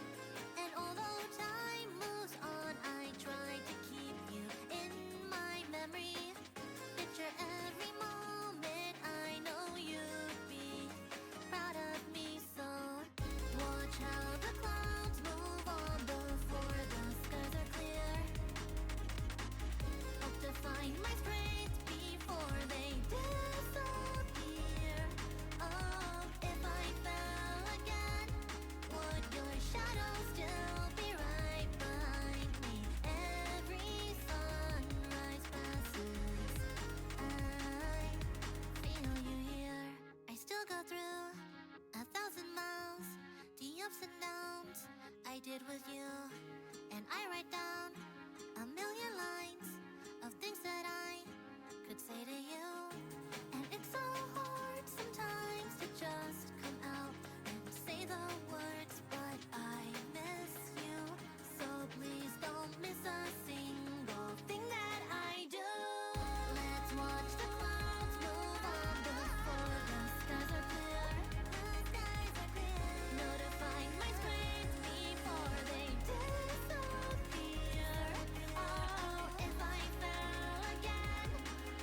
And although time moves on, I try to keep you in my memory. Picture every moment, I know you'd be proud of me. So watch how the clouds move on before the skies are clear. Hope to find my strength before they disappear. Oh, if I fell again, would your shadow still be right behind me? Every sunrise passes, I feel you here. I still go through 1,000 miles, the ups and downs I did with you. And I write down 1,000,000 lines of things that I could say to you. And it's so hard sometimes to just come out and say the words, but I miss you. So please don't miss a single thing that I do. Let's watch the clouds move on before the skies are clear. Know to find my strength before they disappear. Oh, if I fell again,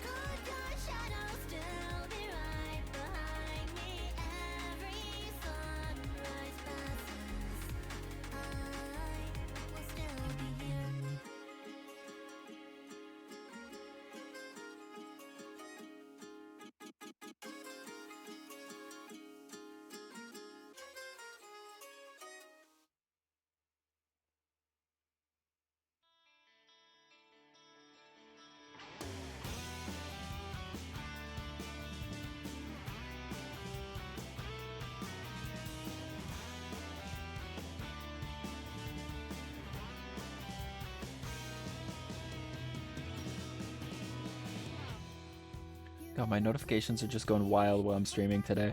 could your shadow still be right behind me? Every sunrise passes, I will still be here. God, my notifications are just going wild while I'm streaming today.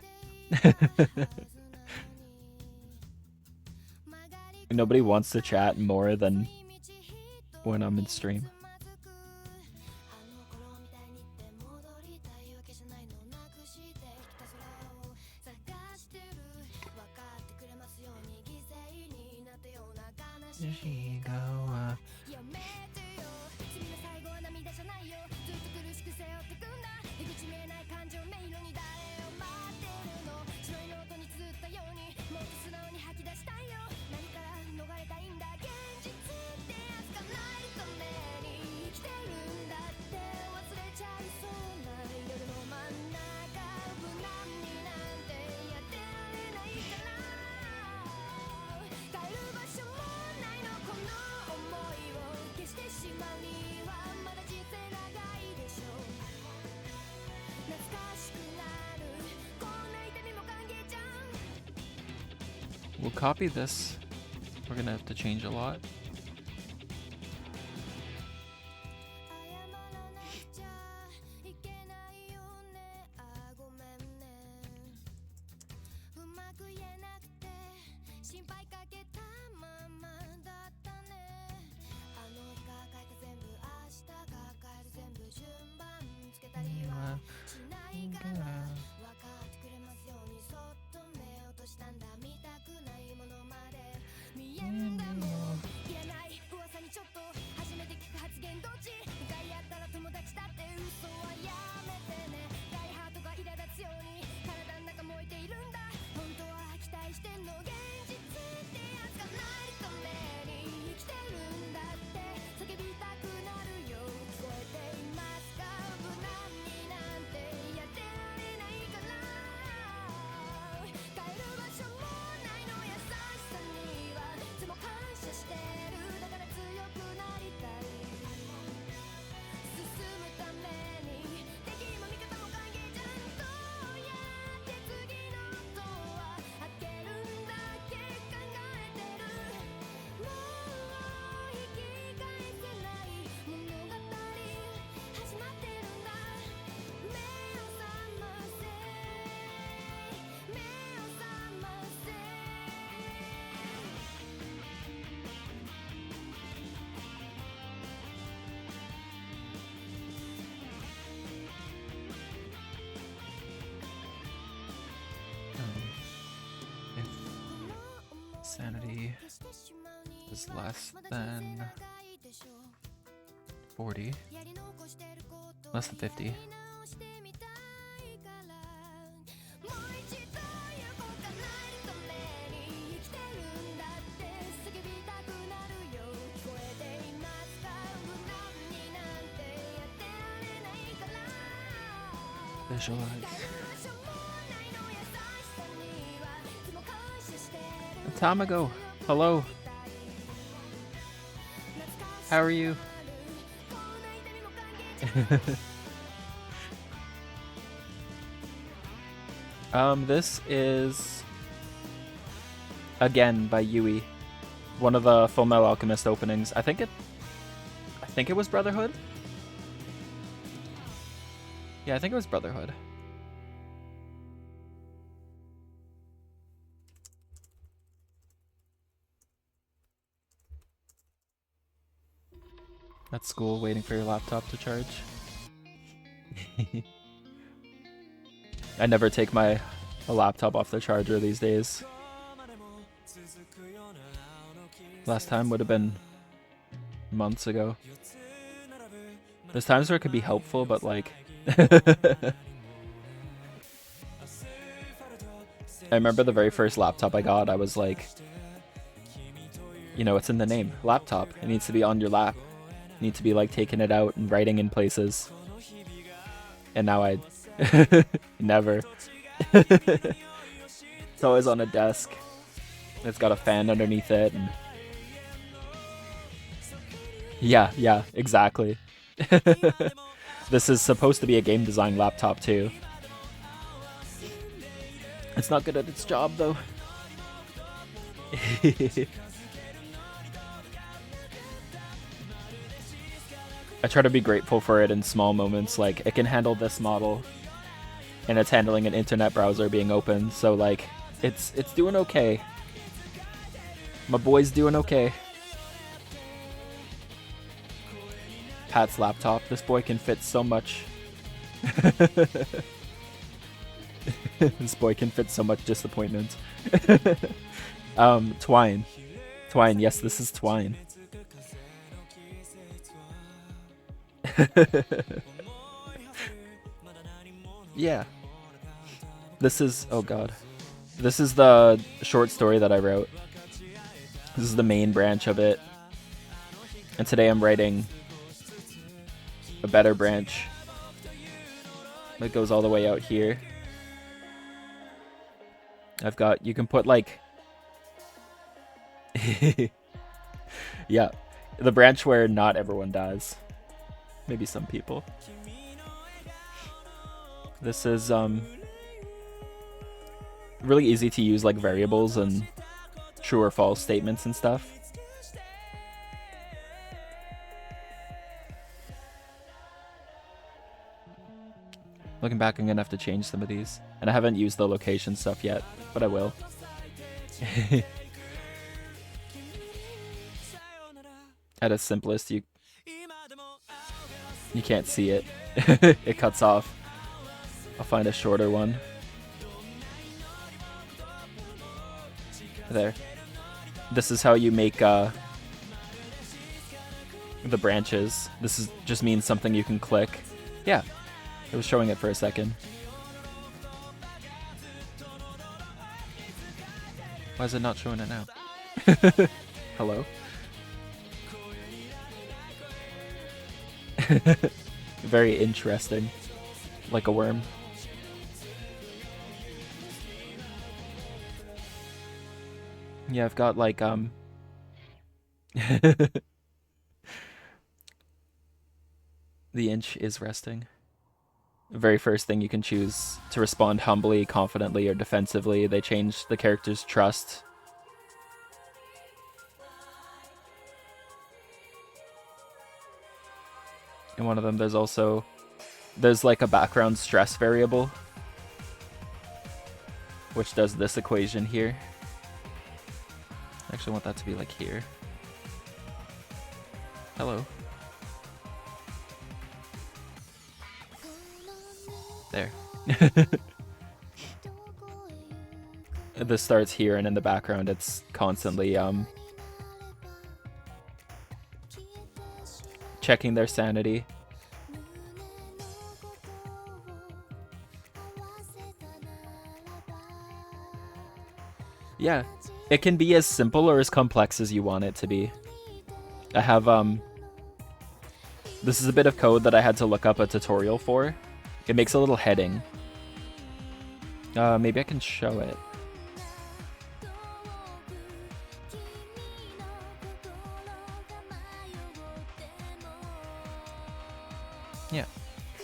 Nobody wants to chat more than when I'm in stream. Chikorita. しまうにはまだ人生長いでしょう懐かしくなるこんな痛みも歓迎じゃん We'll copy this. We're gonna have to change a lot. 謝らなくちゃいけないよねあごめんねうまく言えなくて心配かけたままだったねあの日が書いた全部明日が変えるぜ If sanity is less than 40, less than 50. Visualize. Tamago, hello. How are you? This is again by Yui, one of the Full Metal Alchemist openings. I think it was Brotherhood. Yeah, I think it was Brotherhood. At school, waiting for your laptop to charge. I never take my laptop off the charger these days. Last time would have been months ago. There's times where it could be helpful, but like... I remember the very first laptop I got, I was like... You know, it's in the name. Laptop. It needs to be on your lap. You need to be like taking it out and writing in places. And now I... Never. It's always on a desk. It's got a fan underneath it. And... Yeah, exactly. This is supposed to be a game design laptop too. It's not good at its job though. I try to be grateful for it in small moments, like it can handle this model and it's handling an internet browser being open, so like it's doing okay. My boy's doing okay. Pat's laptop, this boy can fit so much. This boy can fit so much disappointment. Twine, yes, this is Twine. Yeah. This is, oh god. This is the short story that I wrote. This is the main branch of it. And today I'm writing a better branch that goes all the way out here. I've got, you can put like... Yeah. The branch where not everyone dies. Maybe some people. This is really easy to use like variables and true or false statements and stuff. Looking back, I'm gonna have to change some of these. And I haven't used the location stuff yet, but I will. At its simplest, you can't see it. It cuts off. I'll find a shorter one. There. This is how you make the branches. This is just means something you can click. Yeah, it was showing it for a second. Why is it not showing it now? Hello? Very interesting. Like a worm. Yeah, I've got like the inch is resting. The very first thing you can choose to respond humbly, confidently, or defensively. They change the character's trust. In one of them, there's like a background stress variable, which does this equation here. I actually want that to be like here. Hello. There. This starts here, and in the background it's constantly checking their sanity. Yeah, it can be as simple or as complex as you want it to be. I have this is a bit of code that I had to look up a tutorial for. It makes a little heading. Maybe I can show it. Yeah.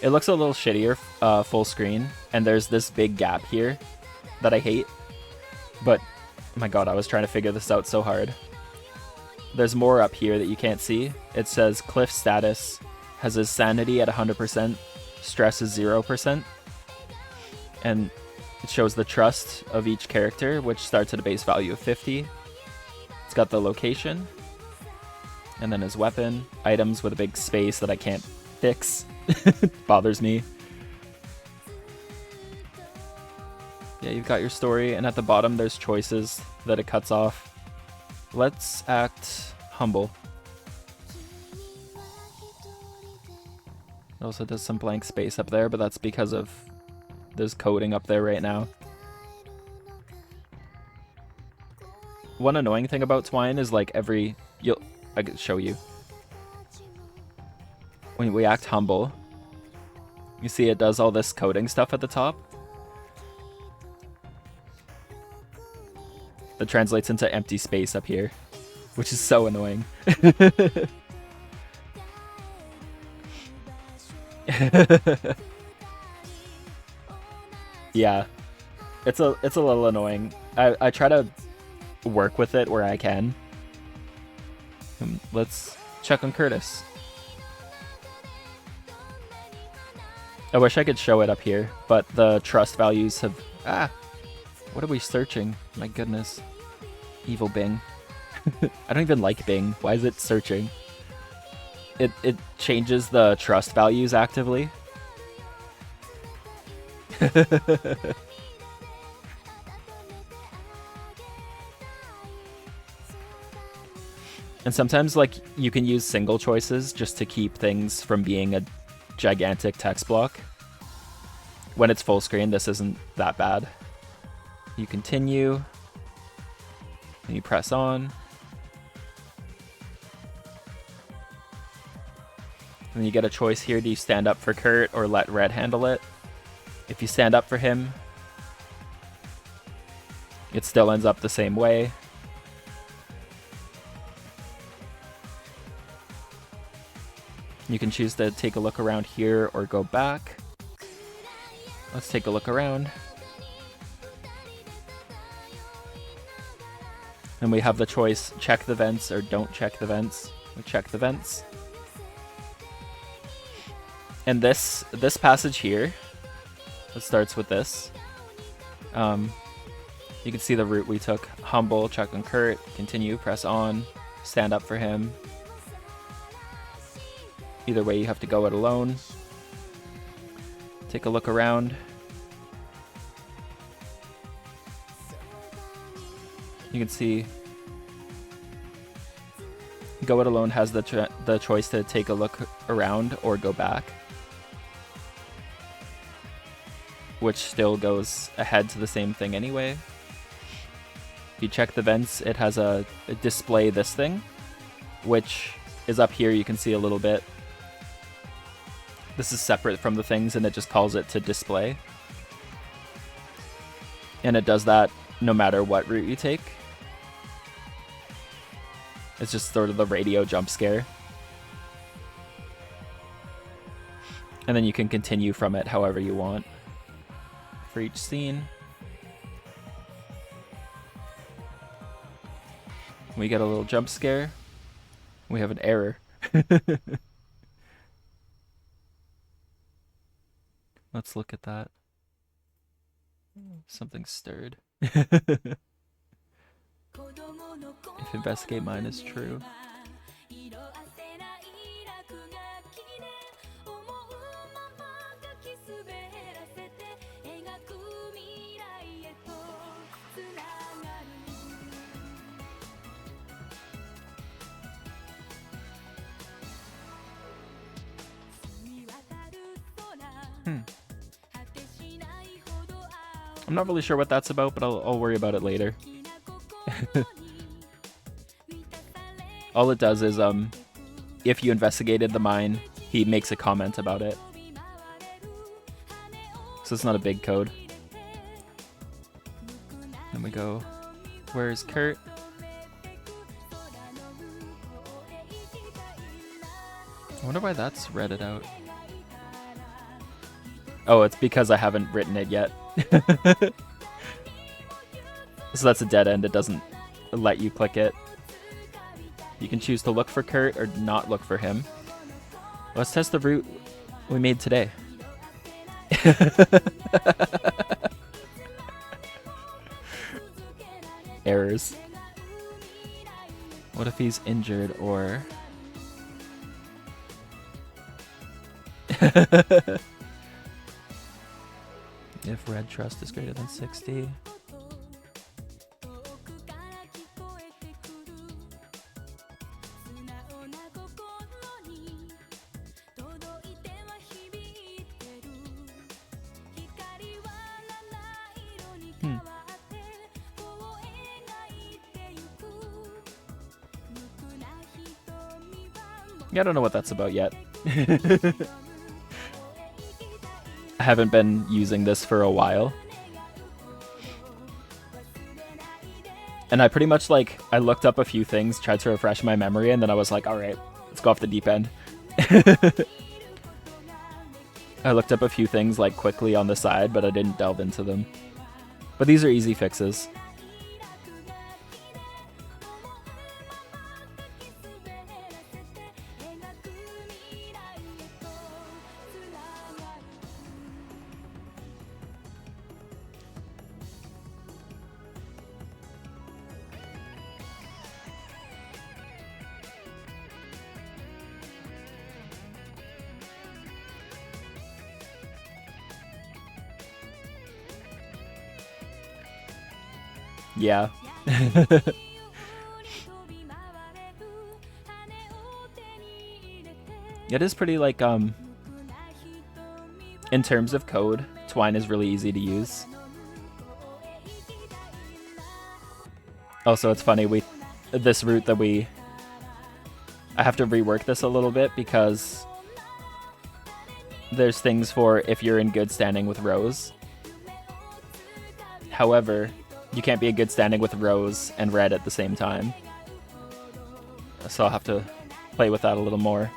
It looks a little shittier full screen, and there's this big gap here that I hate. But, oh my god, I was trying to figure this out so hard. There's more up here that you can't see. It says Cliff status has his sanity at 100%. Stress is 0%, and it shows the trust of each character, which starts at a base value of 50. It's got the location, and then his weapon, items with a big space that I can't fix. Bothers me. Yeah, you've got your story, and at the bottom there's choices that it cuts off. Let's act humble. It also does some blank space up there, but that's because of there's coding up there right now. One annoying thing about Twine is like I can show you. When we act humble, you see it does all this coding stuff at the top. That translates into empty space up here, which is so annoying. Yeah, it's a little annoying. I try to work with it where I can. Let's check on Curtis. I wish I could show it up here, but the trust values have... What are we searching? My goodness. Evil Bing. I don't even like Bing. Why is it searching? It changes the trust values actively. And sometimes, like, you can use single choices just to keep things from being a gigantic text block. When it's full screen, this isn't that bad. You continue, and you press on. And you get a choice here. Do you stand up for Kurt or let Red handle it? If you stand up for him, it still ends up the same way. You can choose to take a look around here or go back. Let's take a look around. And we have the choice, check the vents or don't check the vents. We check the vents. And this passage here, it starts with this. You can see the route we took. Humble, check on Kurt, continue, press on, stand up for him. Either way, you have to go it alone. Take a look around. You can see Go It Alone has the choice to take a look around or go back, which still goes ahead to the same thing anyway. If you check the vents, it has a display this thing, which is up here. You can see a little bit. This is separate from the things, and it just calls it to display. And it does that no matter what route you take. It's just sort of the radio jump scare. And then you can continue from it however you want for each scene. We get a little jump scare. We have an error. Let's look at that. Something stirred. If investigate mine is true. I'm not really sure what that's about, but I'll worry about it later. All it does is, if you investigated the mine, he makes a comment about it. So it's not a big code. Then we go, where's Kurt? I wonder why that's redded out. Oh, it's because I haven't written it yet. So that's a dead end. It doesn't let you click it. You can choose to look for Kurt or not look for him. Let's test the route we made today. Errors. What if he's injured or... If red trust is greater than 60. Yeah, I don't know what that's about yet. I haven't been using this for a while. And I pretty much, like, I looked up a few things, tried to refresh my memory, and then I was like, alright, let's go off the deep end. I looked up a few things, like, quickly on the side, but I didn't delve into them. But these are easy fixes. Yeah. It is pretty, like, in terms of code, Twine is really easy to use. Also, it's funny, this route that I have to rework this a little bit because there's things for if you're in good standing with Rose. However, you can't be in good standing with Rose and Red at the same time. So I'll have to play with that a little more.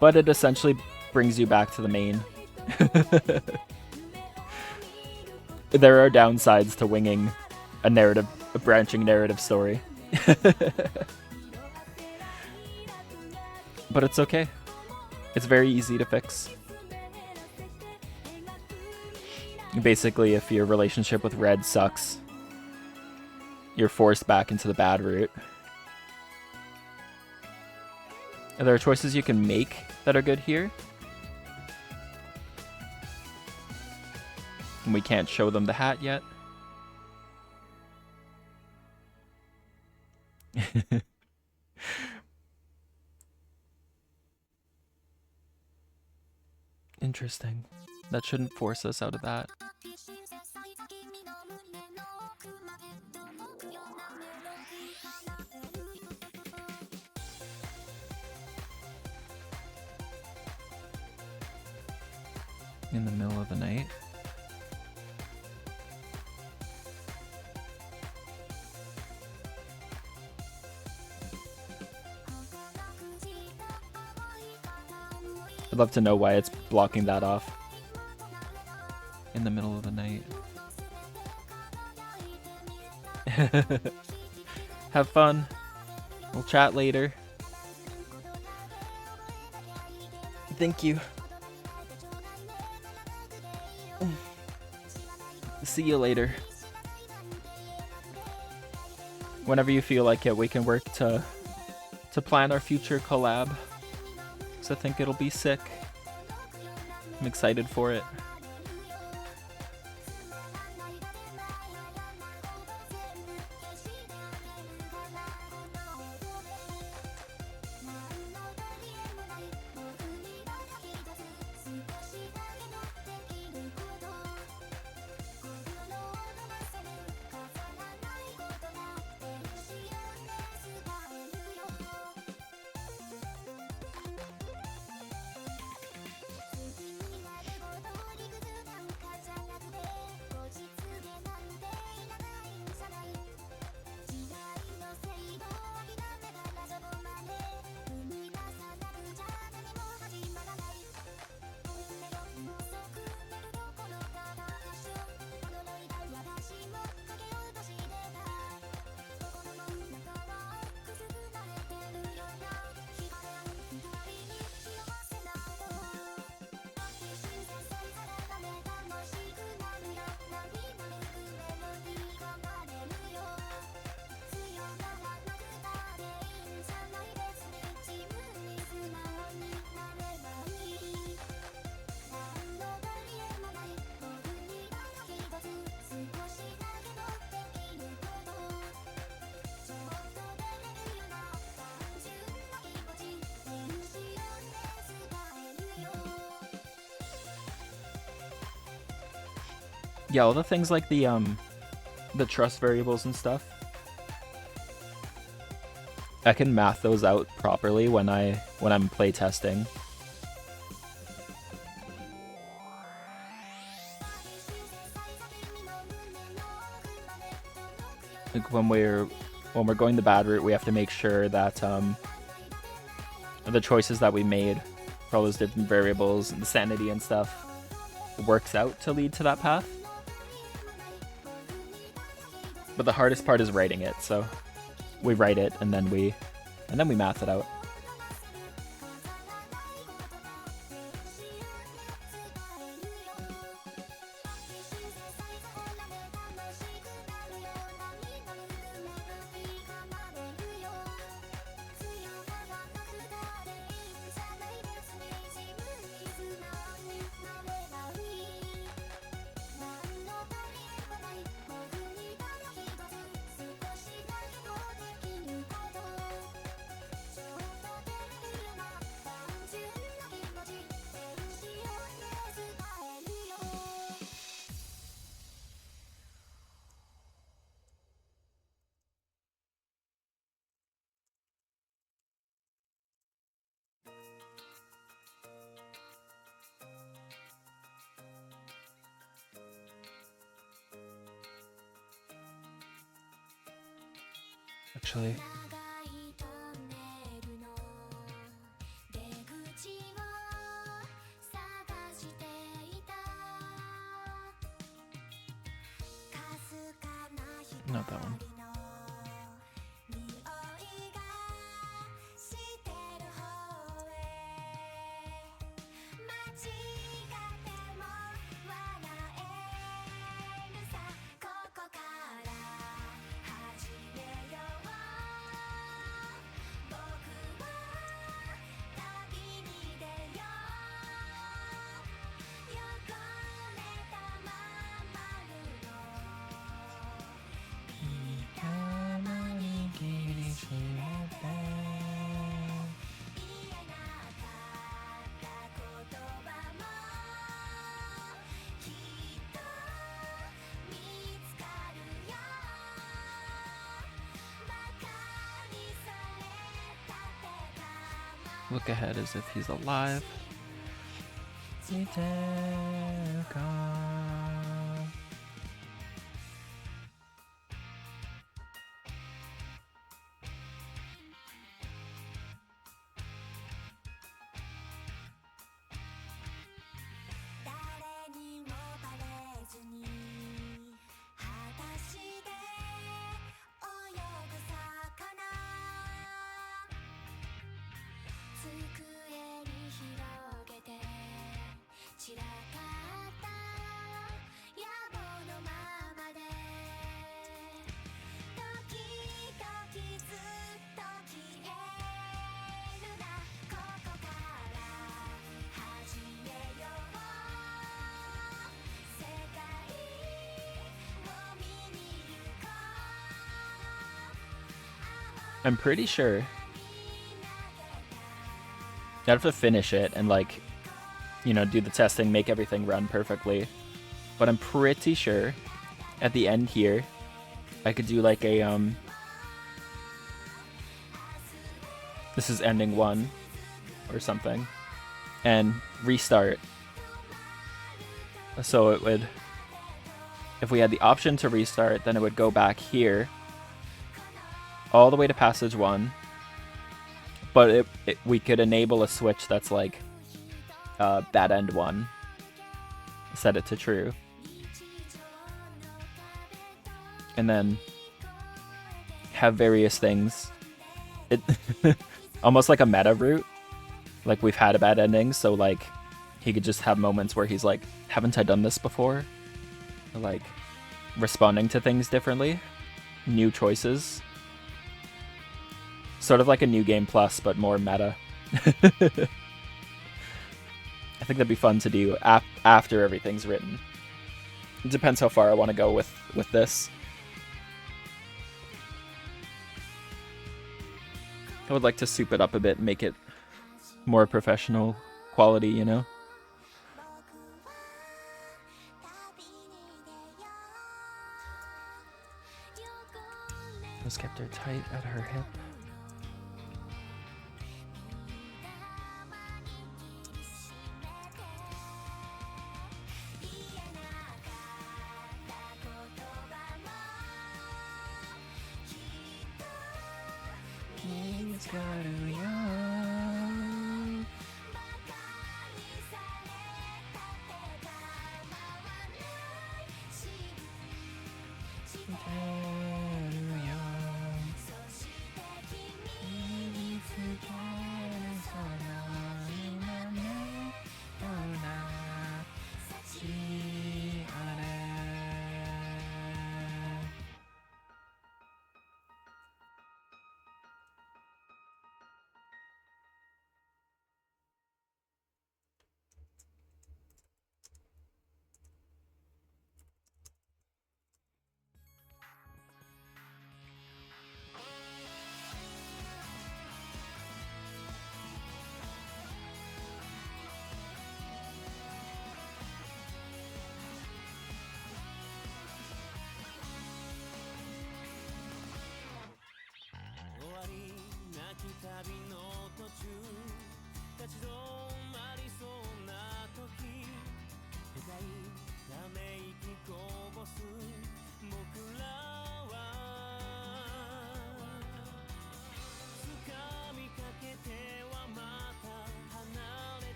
But it essentially brings you back to the main. There are downsides to winging a branching narrative story. But it's okay. It's very easy to fix. Basically, if your relationship with Red sucks, you're forced back into the bad route. There are choices you can make that are good here. And we can't show them the hat yet. Interesting. That shouldn't force us out of that. In the middle of the night. I'd love to know why it's blocking that off. In the middle of the night. Have fun. We'll chat later. Thank you. See you later. Whenever you feel like it, we can work to plan our future collab. So I think it'll be sick. I'm excited for it. Yeah, all the things like the trust variables and stuff. I can math those out properly when I'm playtesting. Like when we're going the bad route, we have to make sure that the choices that we made for all those different variables and the sanity and stuff works out to lead to that path. But the hardest part is writing it, so we write it and then we math it out. Actually, not that one. look ahead as if he's alive. I'm pretty sure you have to finish it and, like, you know, do the testing, make everything run perfectly. But I'm pretty sure at the end here, I could do like a, this is ending 1 or something, and restart. So it would, if we had the option to restart, then it would go back here all the way to passage 1, but we could enable a switch that's like bad end 1, set it to true, and then have various things. It almost like a meta route, like we've had a bad ending, so like he could just have moments where he's like, haven't I done this before? Or, like, responding to things differently, new choices. Sort of like a New Game Plus, but more meta. I think that'd be fun to do after everything's written. It depends how far I want to go with this. I would like to soup it up a bit and make it more professional quality, you know? Just kept her tight at her hip.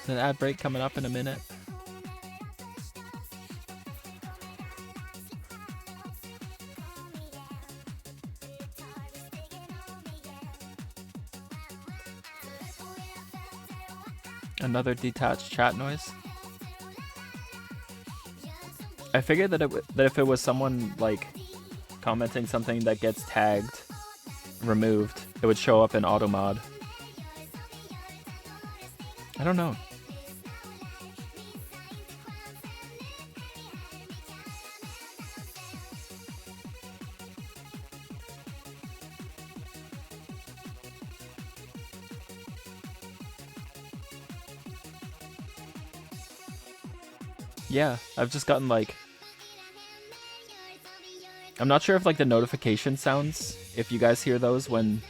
An ad break coming up in a minute. Another detached chat noise. I figured that that if it was someone like commenting something that gets tagged, removed, it would show up in auto mod. I don't know. Yeah, I've just gotten like, I'm not sure if like the notification sounds, if you guys hear those when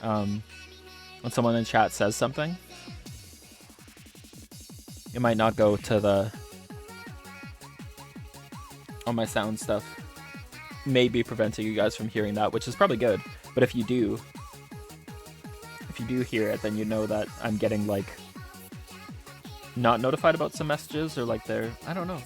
someone in chat says something. It might not go to the, on my sound stuff, maybe preventing you guys from hearing that, which is probably good. But if you do hear it, then you know that I'm getting like not notified about some messages, or like they're, I don't know.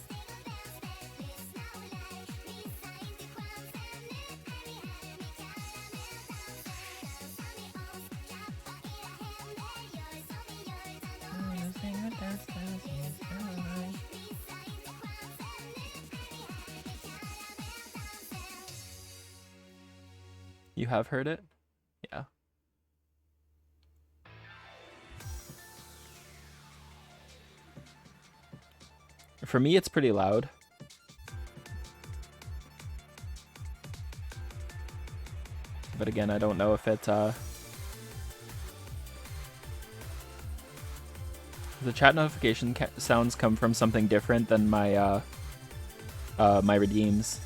You have heard it? Yeah. For me, it's pretty loud. But again, I don't know if it, the chat notification sounds come from something different than my, my redeems.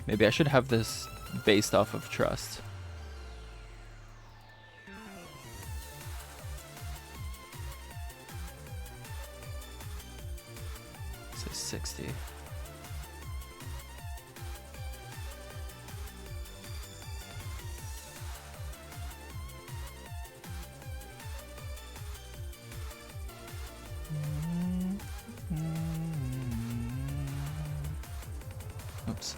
Maybe I should have this based off of trust. Say 60. Oops.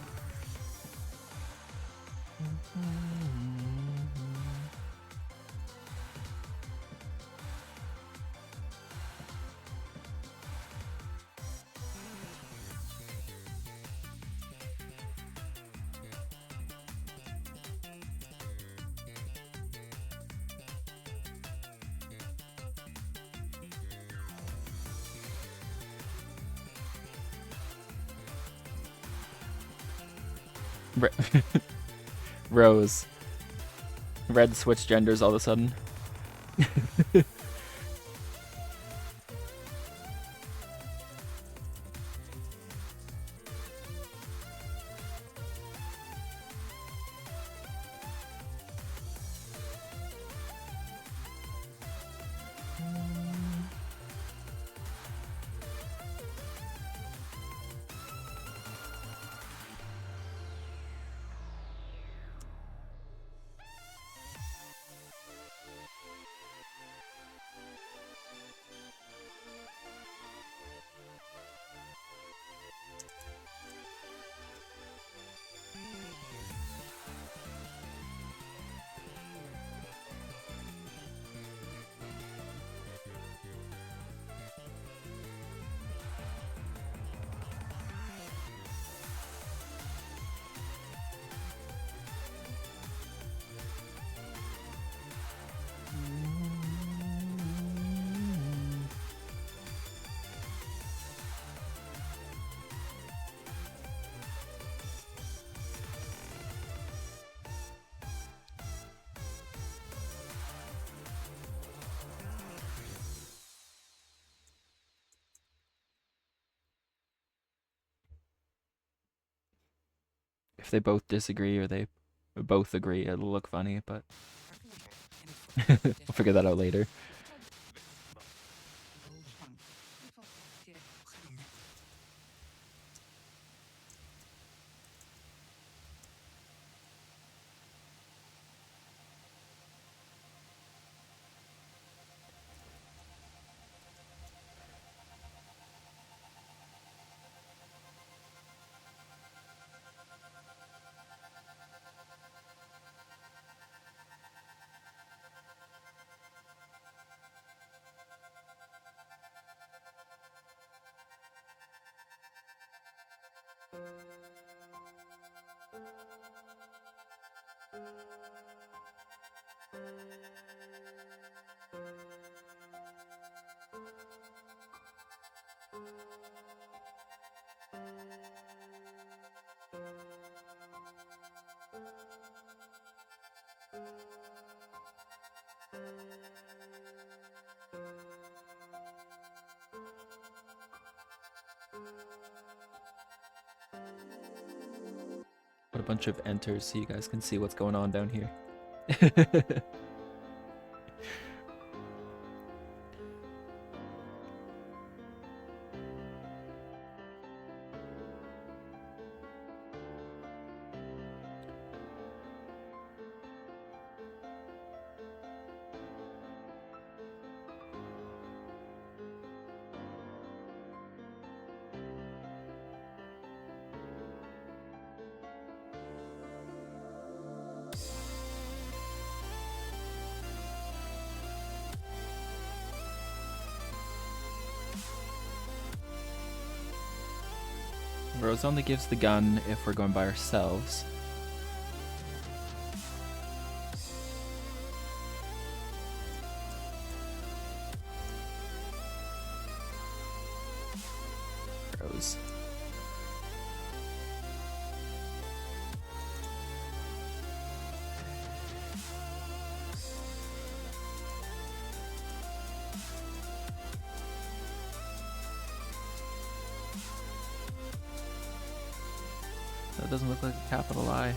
Rose. Red switch genders all of a sudden. If they both disagree or they both agree, it'll look funny, but we'll figure that out later. Put a bunch of enters so you guys can see what's going on down here. Rose only gives the gun if we're going by ourselves. Rose. That doesn't look like a capital I.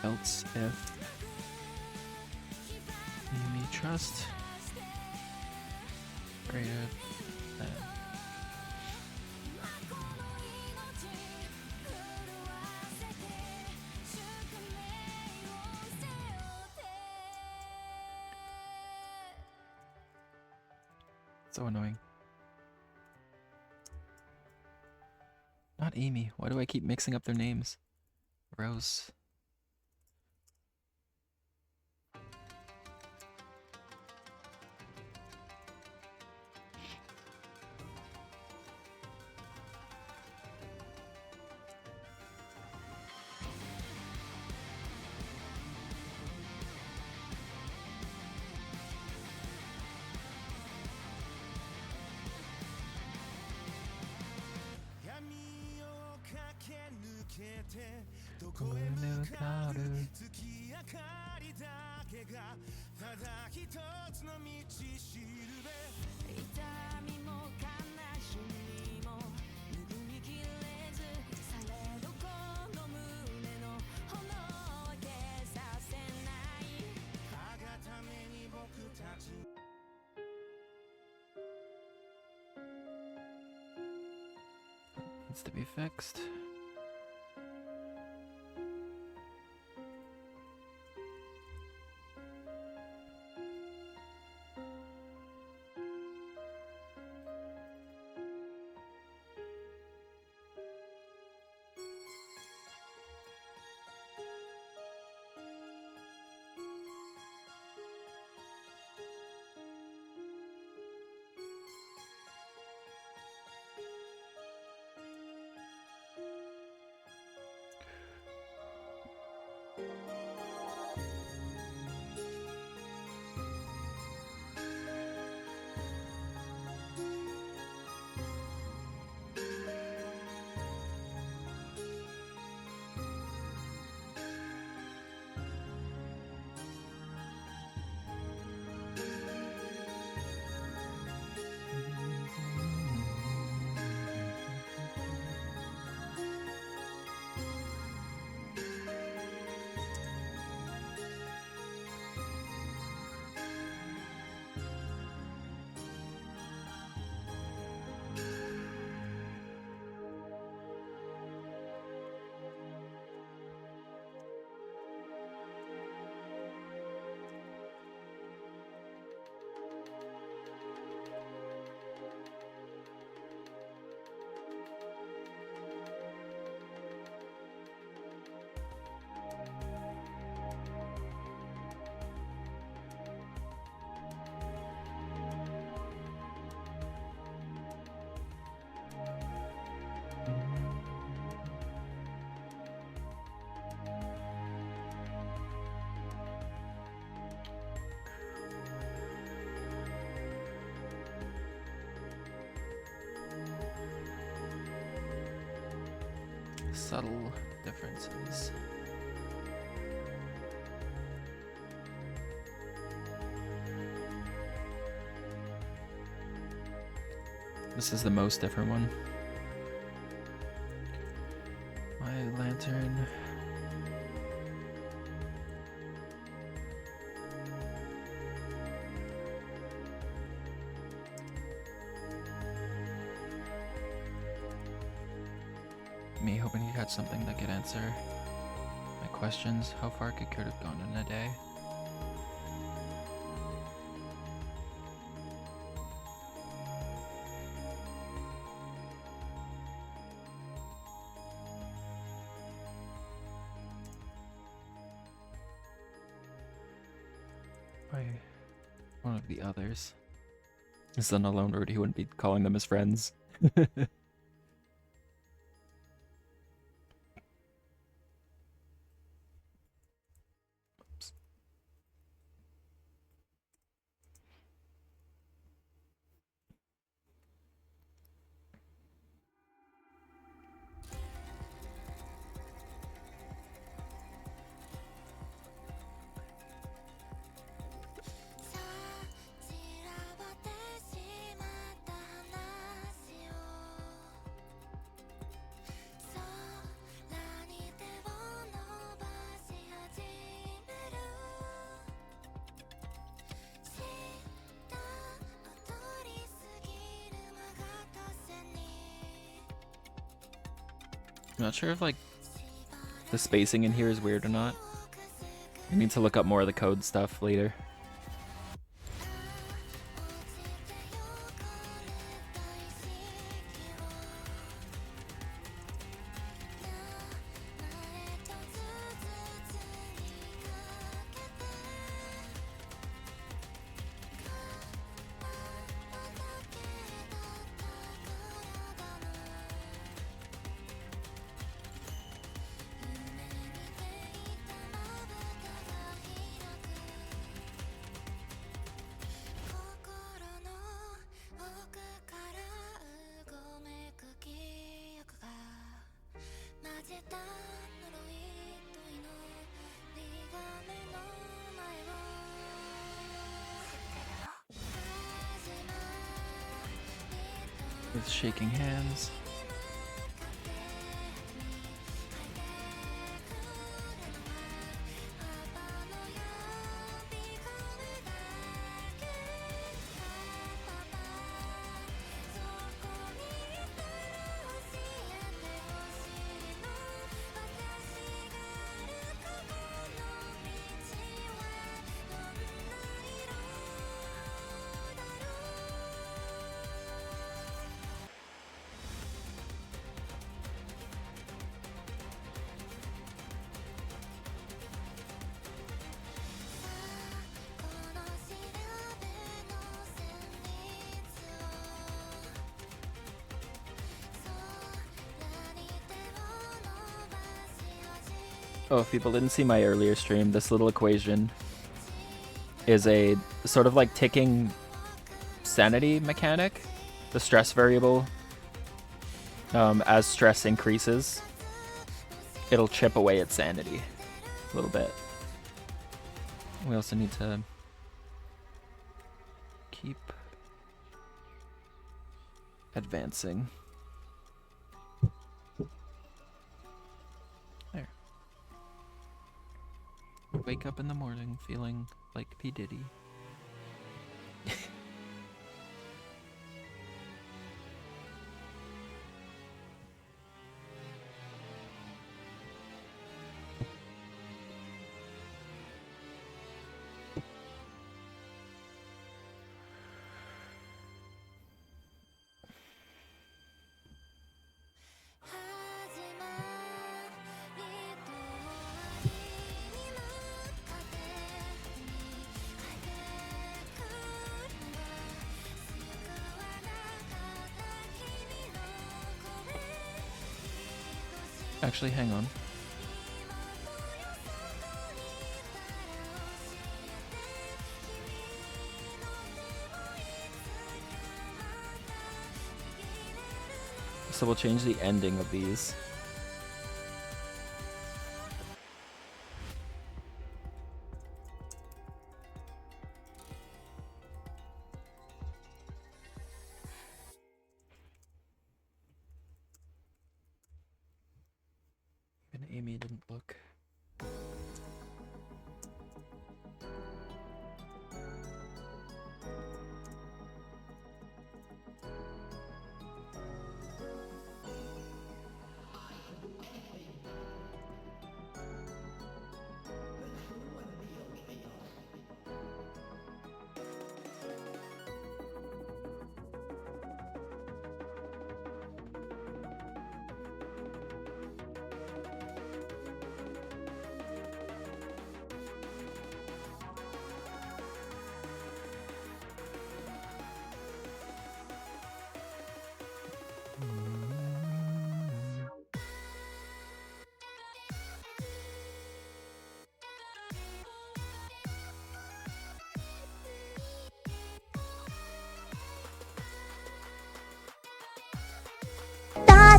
Else if Mimi trust greater than so annoying. Not Amy. Why do I keep mixing up their names? Rose. Needs to be fixed. Subtle differences. This is the most different one. My lantern. Me hoping he had something that could answer my questions. How far could have gone in a day? By one of the others. Is then alone, or he wouldn't be calling them his friends. I'm not sure if like the spacing in here is weird or not. I need to look up more of the code stuff later. With shaking hands. Oh, if people didn't see my earlier stream, this little equation is a sort of like ticking sanity mechanic. The stress variable, as stress increases, it'll chip away at sanity a little bit. We also need to keep advancing. There. Wake up in the morning feeling like P. Diddy. Actually, hang on. So we'll change the ending of these. And Amy didn't look.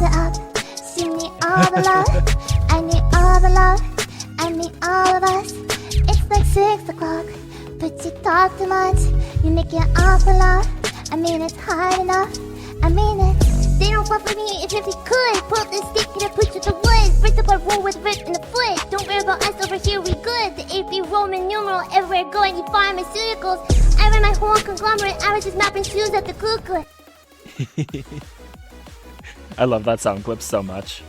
Up. She need all the love. I need all the love. I need all of us. It's like 6 o'clock, but you talk too much. You make it awful lot. I mean, it's hard enough. I mean it. They don't fuck with me if we could. Pull up the stick and put you to wood. First up, I roll with rip in the foot. Don't worry about us over here, we good. The AP Roman numeral everywhere go. I need pharmaceuticals. I ran my whole conglomerate. I was just mapping shoes at the Kukla. I love that sound clip so much.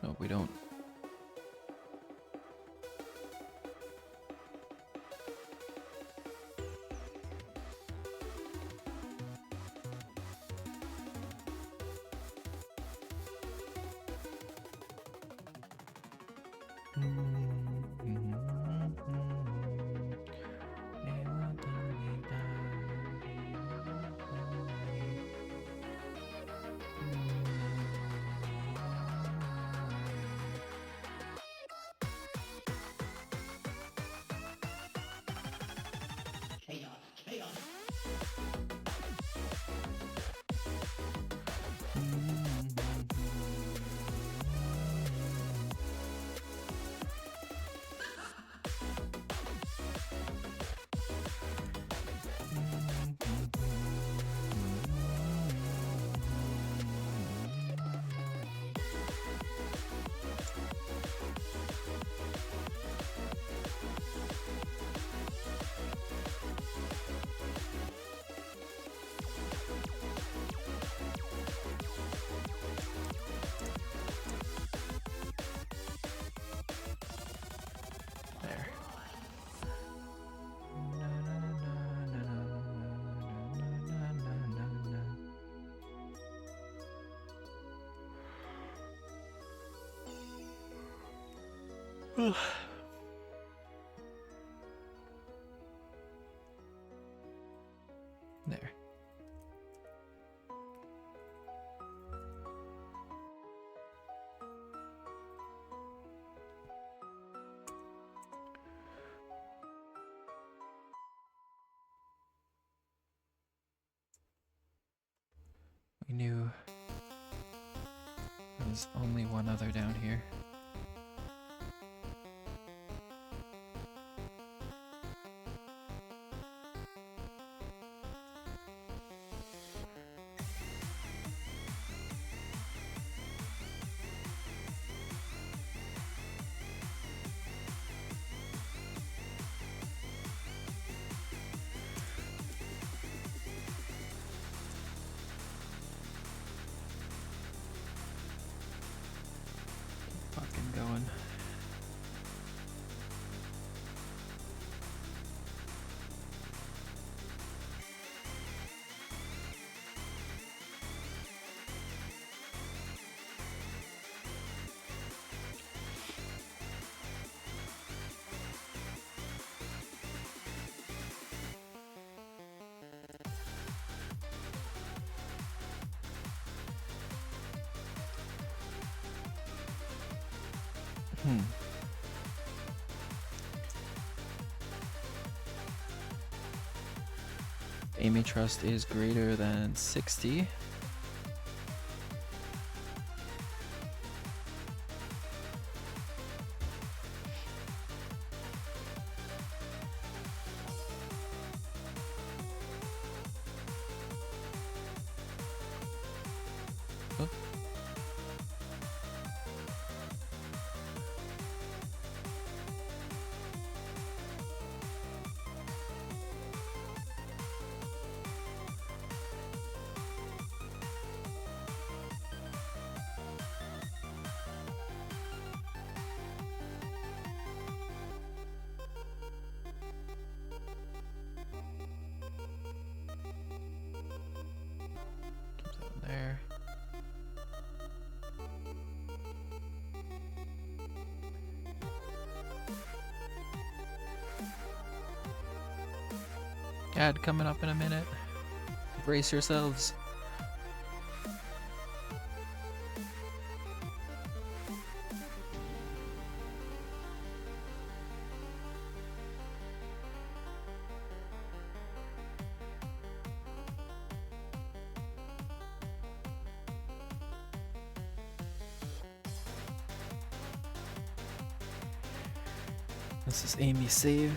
Hope we don't. There. We knew there was only one other down here. Fucking going. Amy Trust is greater than 60. Oh. There. Ad coming up in a minute. Brace yourselves. This is Amy's save.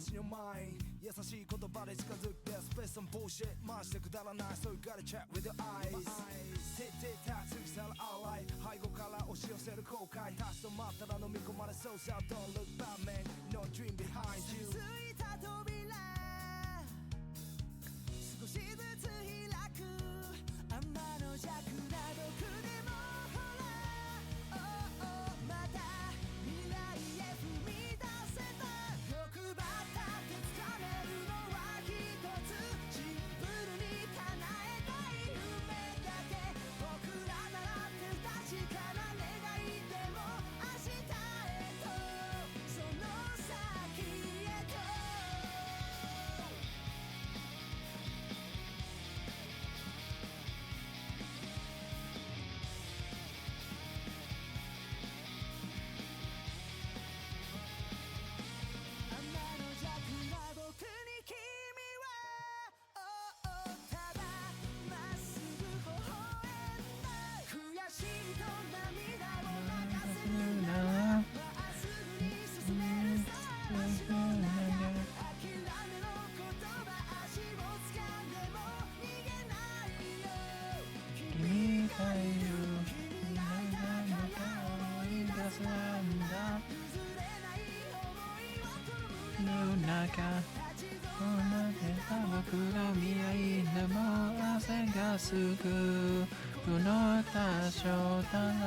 話の前に優しい言葉で近づく Best place some bullshit マジでくだらない So you gotta check with your eyes 設定た過ぎ去る Alright 背後から押し寄せる後悔立ち止まったら飲み込まれそうさ Don't look back man No dream behind you ついた扉少しずつ開く天の弱などくでもほら Oh oh また未来へ踏み出せた欲張ったって掴めるのは一つシンプルに叶えたい夢だけ僕らならって確かな願いでも明日へとその先へと天の弱な僕に君は Oh oh ただまっすぐ微笑んだ悔しいと涙を流せるならまっすぐに進めるさまっしぐなが諦めの言葉足を掴んでも逃げないよ君がいる君がいた中思い出すんだ譲れない想いはこのの中立ち止こまの出た僕の未来でも汗がすぐこの多少だな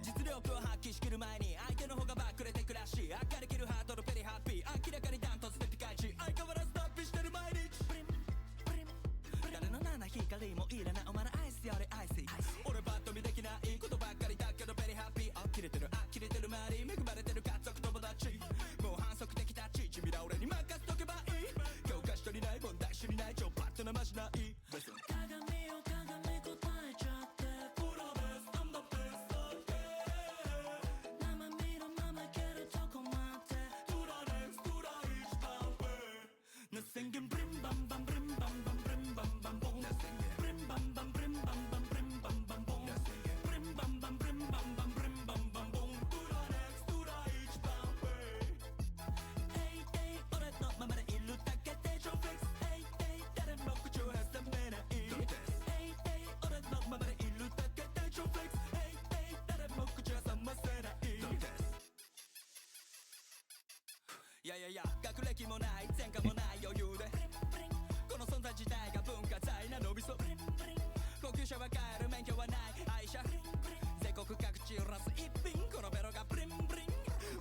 実力を発揮しきる前に相手の方がバックれて暮らし明るきるハードルペリハッピー明らかにダントツでピカイチ相変わらず脱皮してる毎日誰の七光もいらないお前のアイスよりアイス俺パッと見できないことばっかりだけどペリハッピー呆れてる周り恵まれてる家族友達もう反則的タッチ君ら俺に任せとけばいい教科書にない問題集にない超パッとなましない鏡を鏡答えちゃってプロベースアンドベース生身のままいけるとこまでトゥラネストゥラ一番上な宣言ブリンバンバンブリンバンバンブリンバンバンボンブリンバンバンブリンバンバンブリンバンバンボンブリンバンバンブリンバンバンブリンバンバンボントゥラネストゥラ一番上エイエイ俺のままでいるだけでジョーフィックスエイエイ誰も口を挟めないエイエイ俺のままでいるだけでジョーフィックスエイエイ誰も口を挟ませないいやいやいや学歴もない前科もない余裕でこの存在自体が文化財なのびそ高級車は買える免許はない愛車全国各地をらす一品このベロがブリンブリン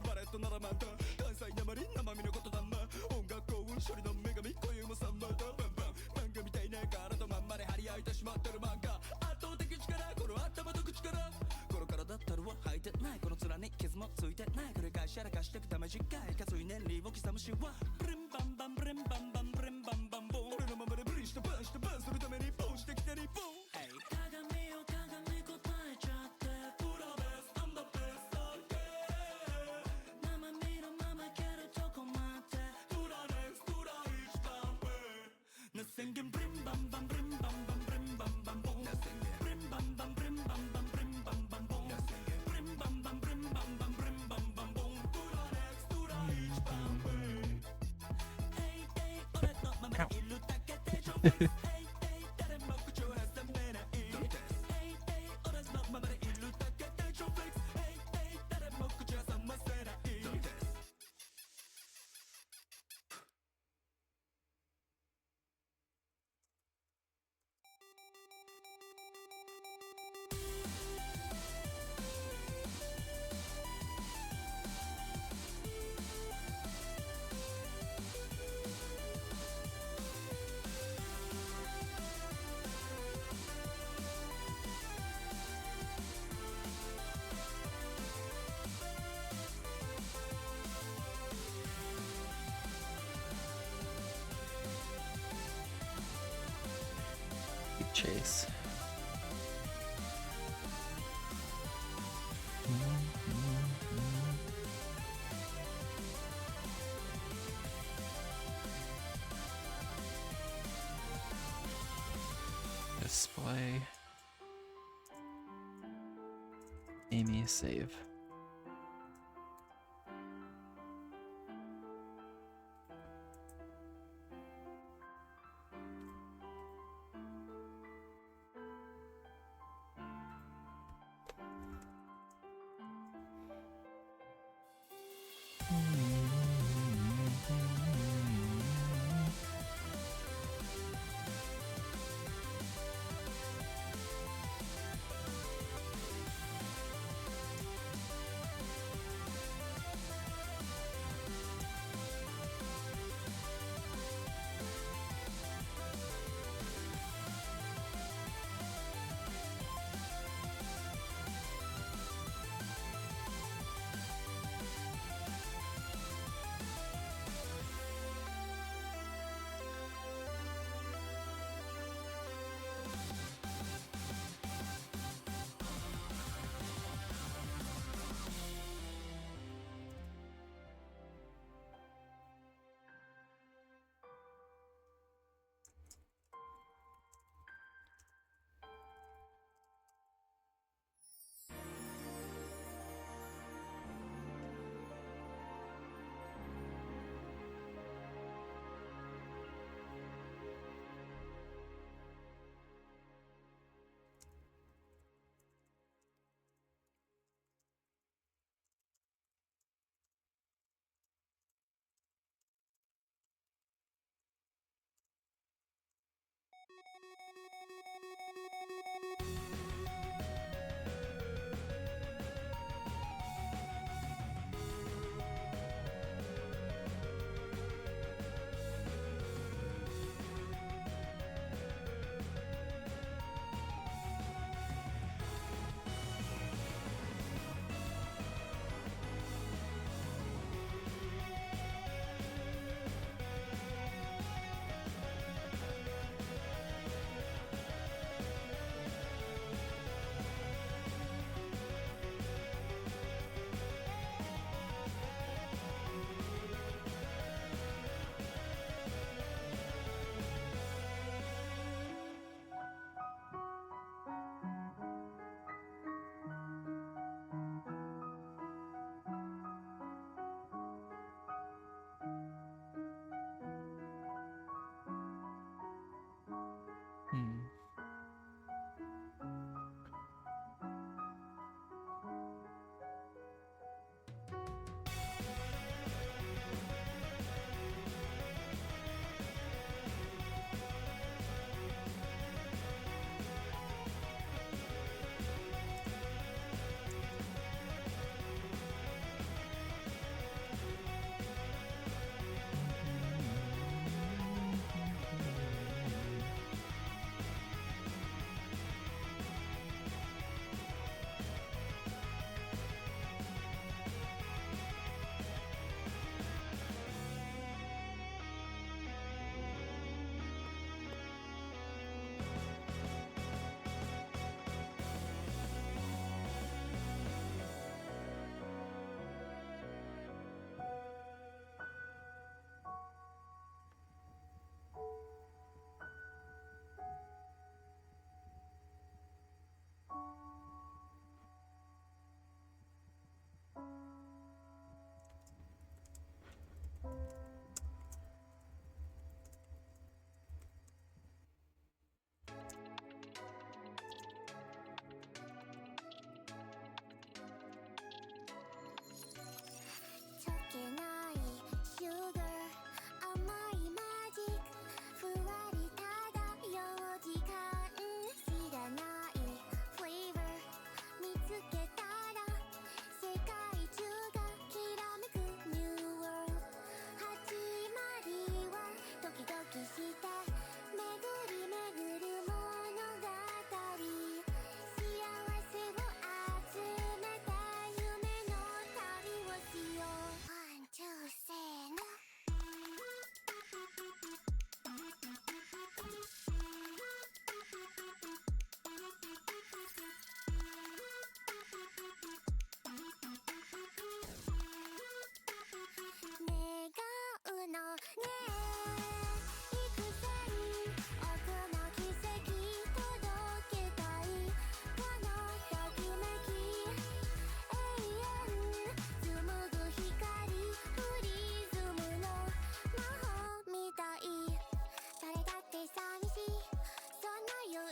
バレットならまた関西なまり生身のことだな音楽幸運処理の女神今宵もサンマだバンバン漫画みたいな体まんまで張り合いてしまってる漫画圧倒的力この頭と口からこの体たるを履いてないこの面に傷もついてない繰り返しやらかしてくため次回かつい年利を刻むしはブリンバンバンブリンバンバンブリンバンバンボン俺のままでブリしてバンしてバンするためにボンしてきて日本鏡を鏡答えちゃってプロベースアンドベース生身のままいけるとこまでトゥラネストゥラ一番上な宣言ブリンバンバンブリンバンバンブリンバンバンボンブリンバンバンブリンバンバンブリンバンバンボンブリンバンバンブリンバンバンブリンバンバンボントゥラネストゥラ一番上エイエイ俺のままでいるだけでジョーフィックスエイエイ誰も口を挟めないエイエイ俺のままでいるだけでジョーフィックスエイエイ誰も口を挟ませない chase. Display. Amy save.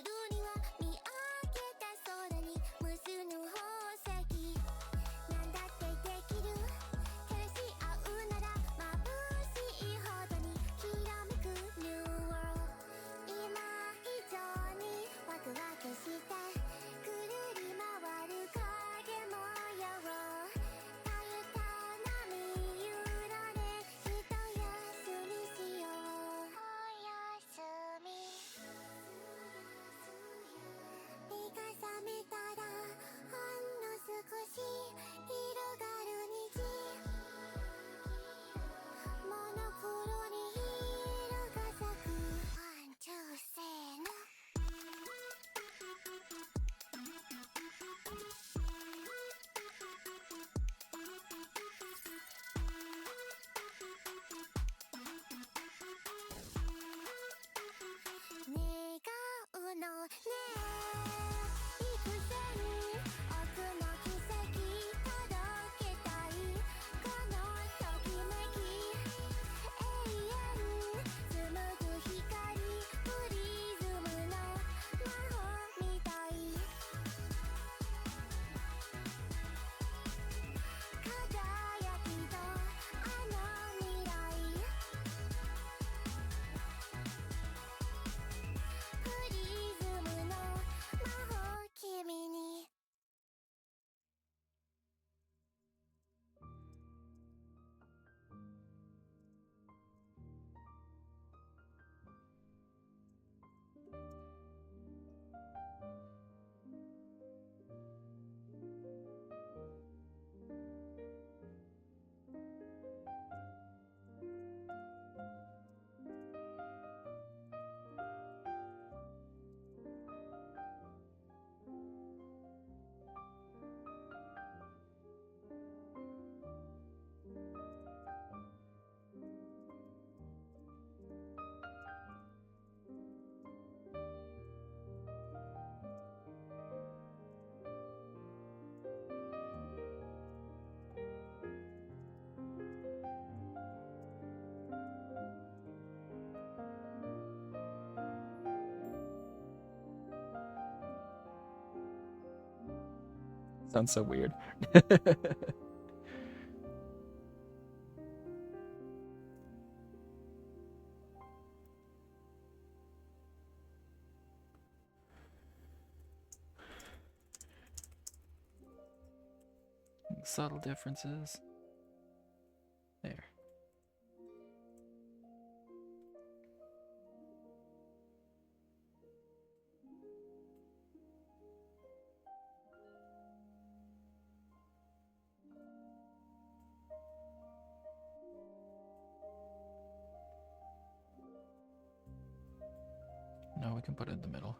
には見上げた空に無数の宝石なんだってできる照らし合うなら眩しいほどにきらめく New World 今以上にワクワクしてくるり回る影模様たゆた波揺られひと休みしようおやすみ目が覚めたらほんの少し広がる虹モノクロに色が咲くワンツーせーの願うのね幾千億の奇跡届けたいこのときめき永遠紡ぐ光プリズムの魔法みたい輝きとあの未来プリズムの魔法君にSounds so weird. Subtle differences. There. No, we can put it in the middle.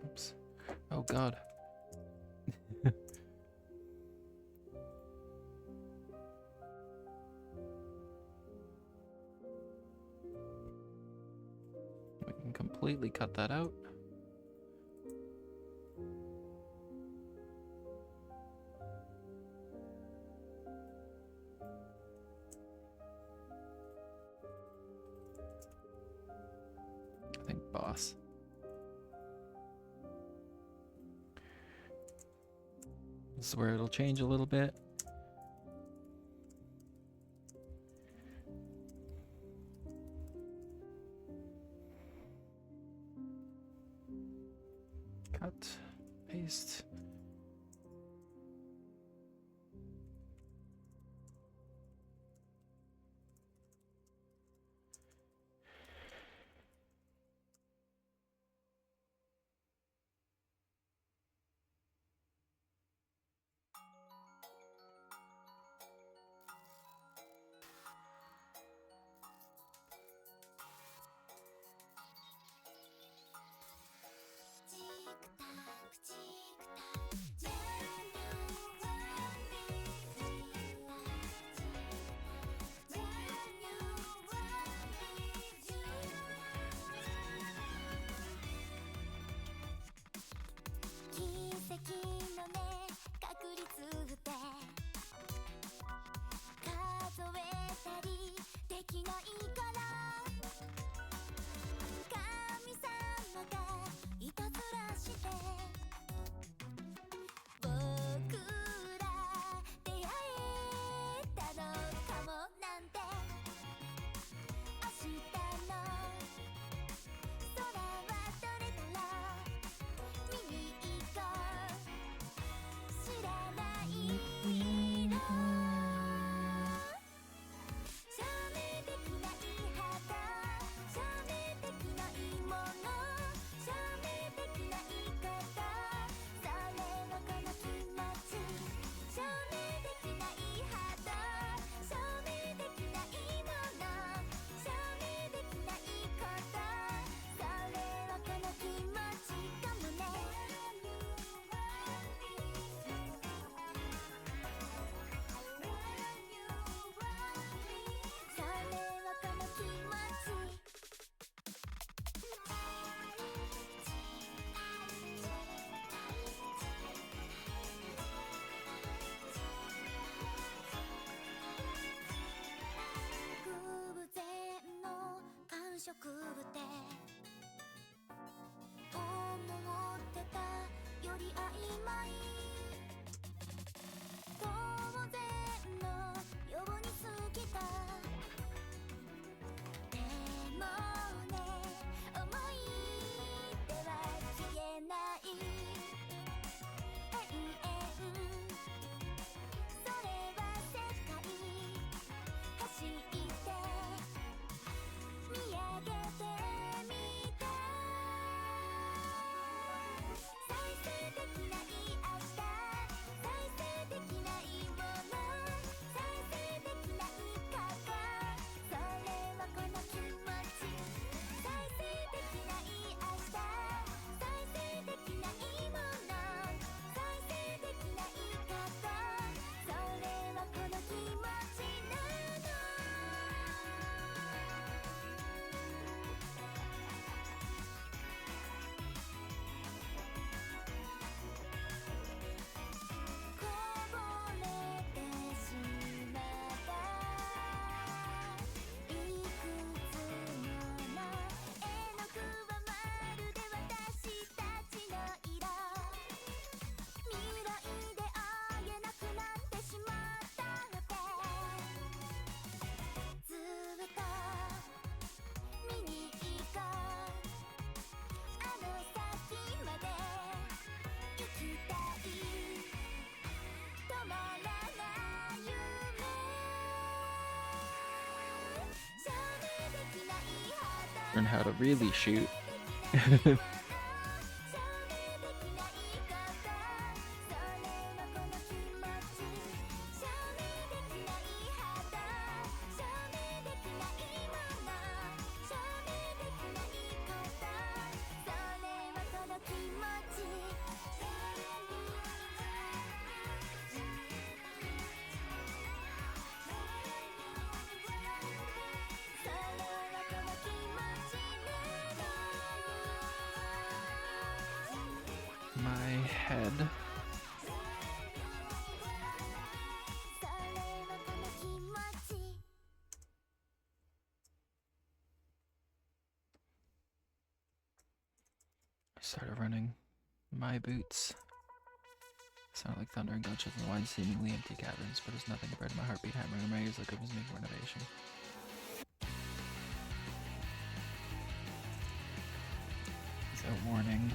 Oops. Oh god. We can completely cut that out. I think boss. This is where it'll change a little bit. Cut, paste. Learn how to really shoot. My head. I started running my boots. Sound like thunder and gunshots in the wide, seemingly empty caverns, but there's nothing compared to my heartbeat hammering in my ears like I was making renovation. So warning.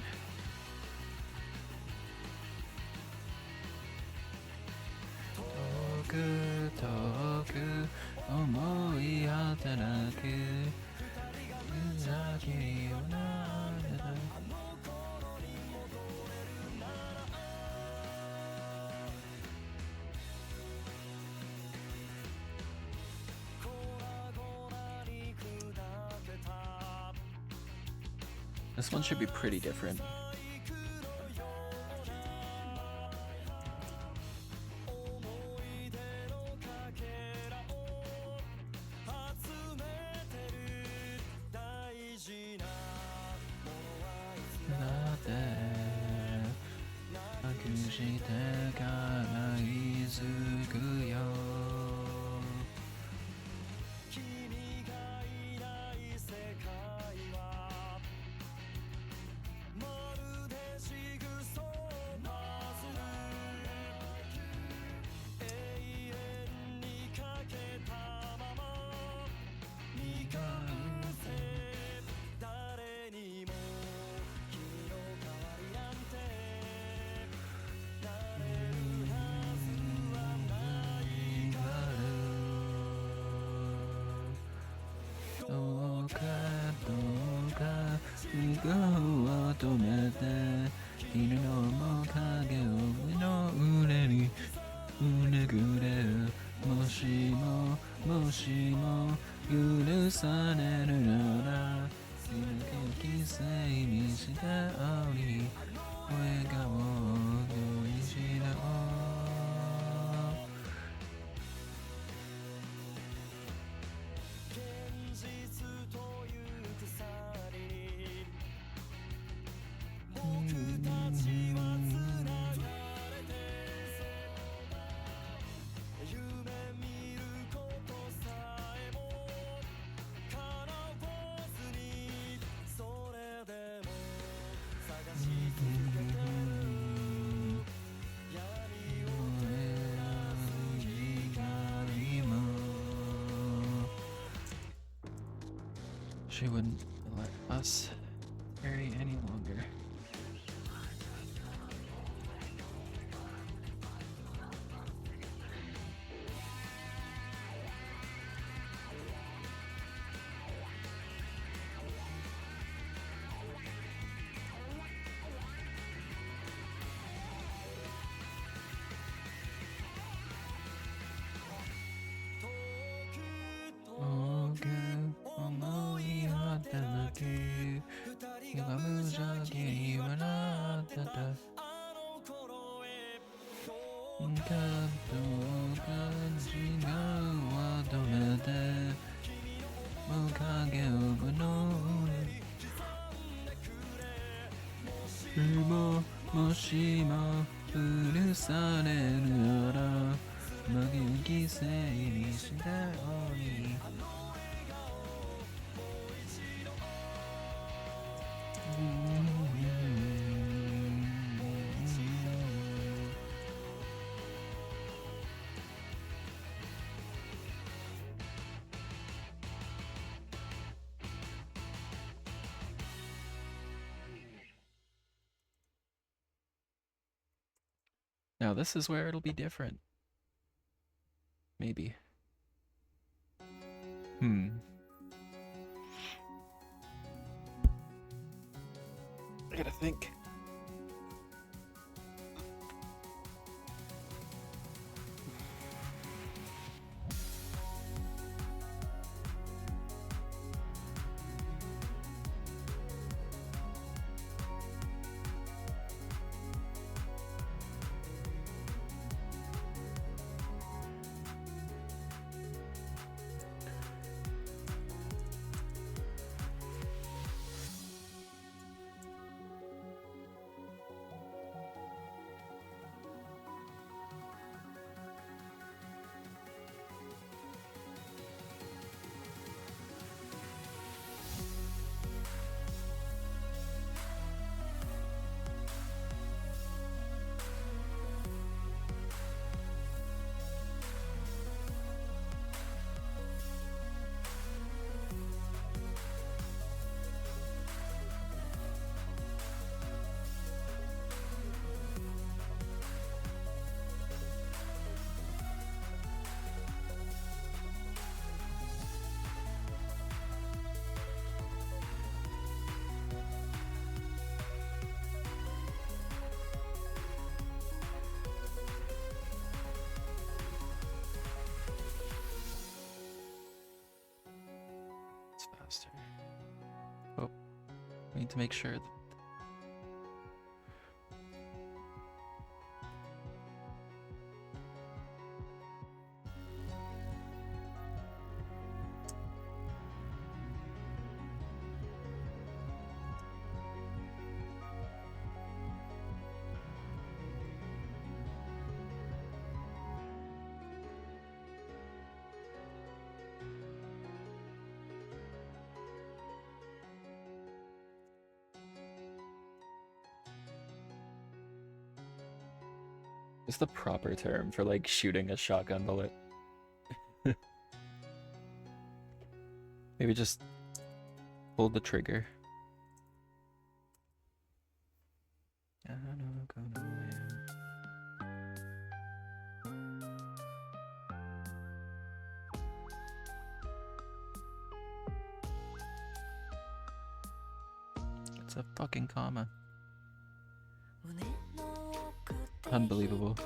Toku, toku, omoi hataraku. Uzaki wo nadata. This one should be pretty different. She wouldn't let us carry any longer. Now this is where it'll be different. Maybe. I gotta think. It's faster. Oh, we need to make sure. What's the proper term for like shooting a shotgun bullet? Maybe just hold the trigger. I don't go nowhere. It's a fucking comma. Unbelievable.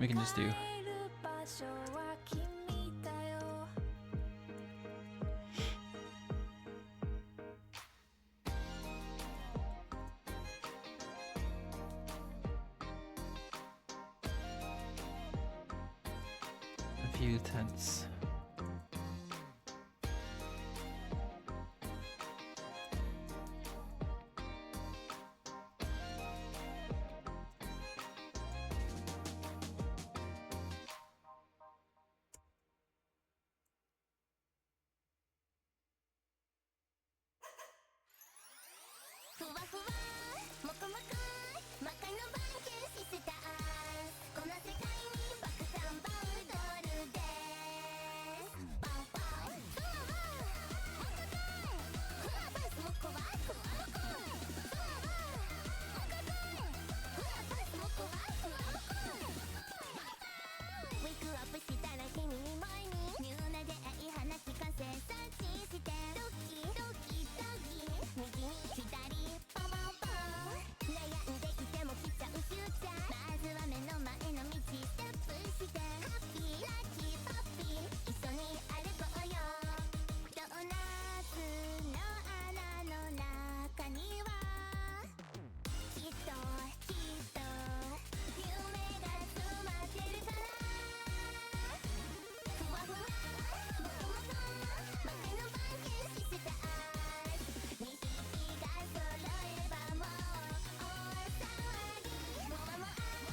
We can just do. A few tenths.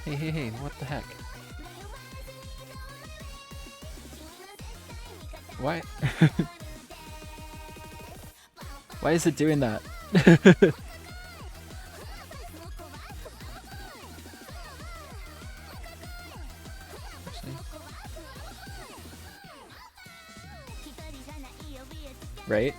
Hey, what the heck? Why? Why is it doing that? Right?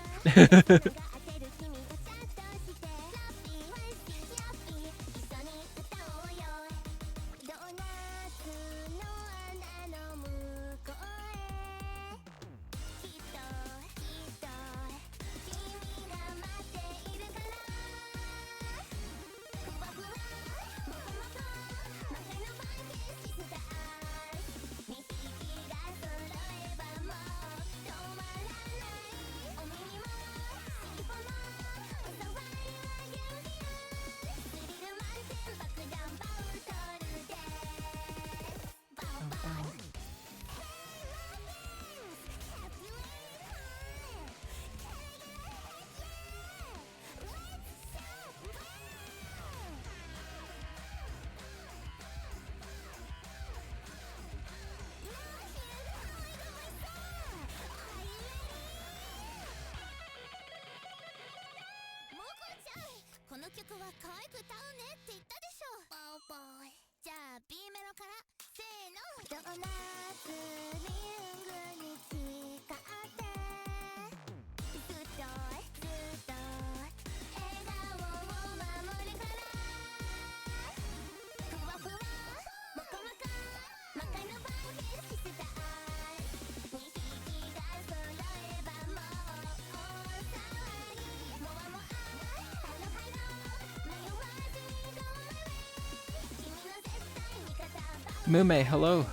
Mume, hello.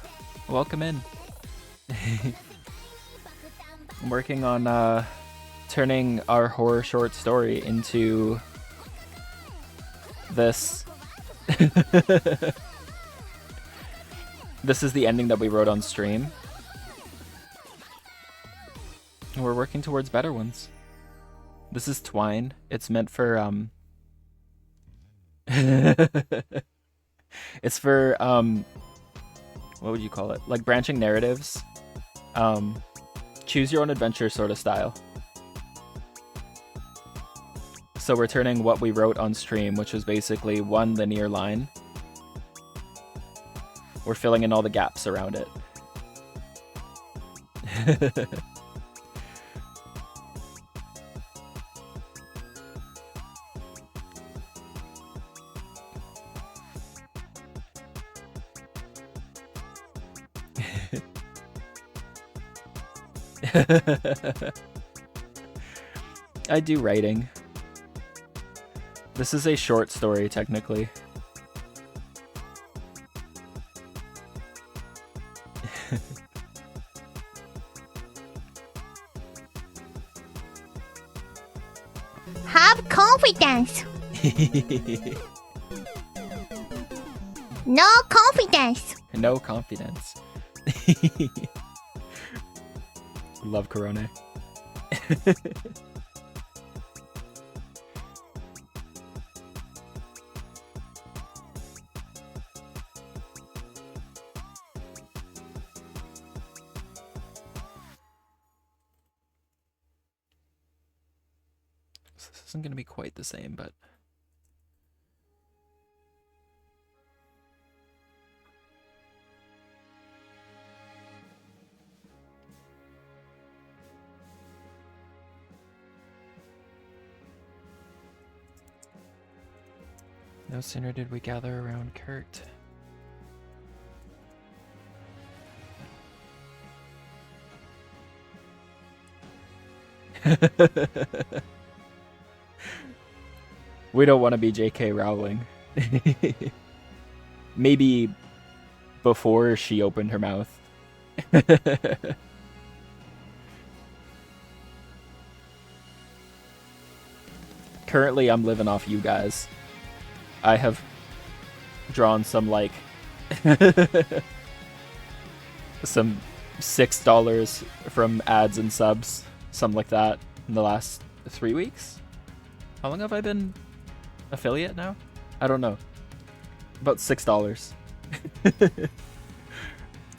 Welcome in. I'm working on turning our horror short story into this. This is the ending that we wrote on stream. We're working towards better ones. This is Twine. It's meant for it's for what would you call it? Like branching narratives. Choose your own adventure sort of style. So we're turning what we wrote on stream, which was basically one linear line. We're filling in all the gaps around it. I do writing. This is a short story, technically. Have confidence. No confidence. No confidence. Love Corona. This isn't going to be quite the same, but... No sooner did we gather around Kurt. We don't want to be J.K. Rowling. Maybe before she opened her mouth. Currently, I'm living off you guys. I have drawn some, like, some $6 from ads and subs, something like that, in the last 3 weeks? How long have I been affiliate now? I don't know. About $6.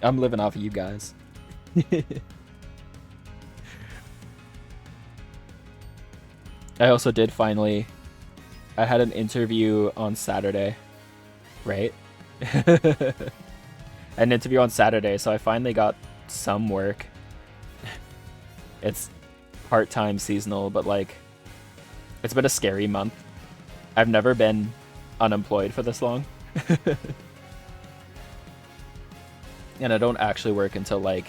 I'm living off of you guys. I also did finally... I had an interview on Saturday, right? An interview on Saturday, so I finally got some work. It's part-time seasonal, but like, it's been a scary month. I've never been unemployed for this long. And I don't actually work until like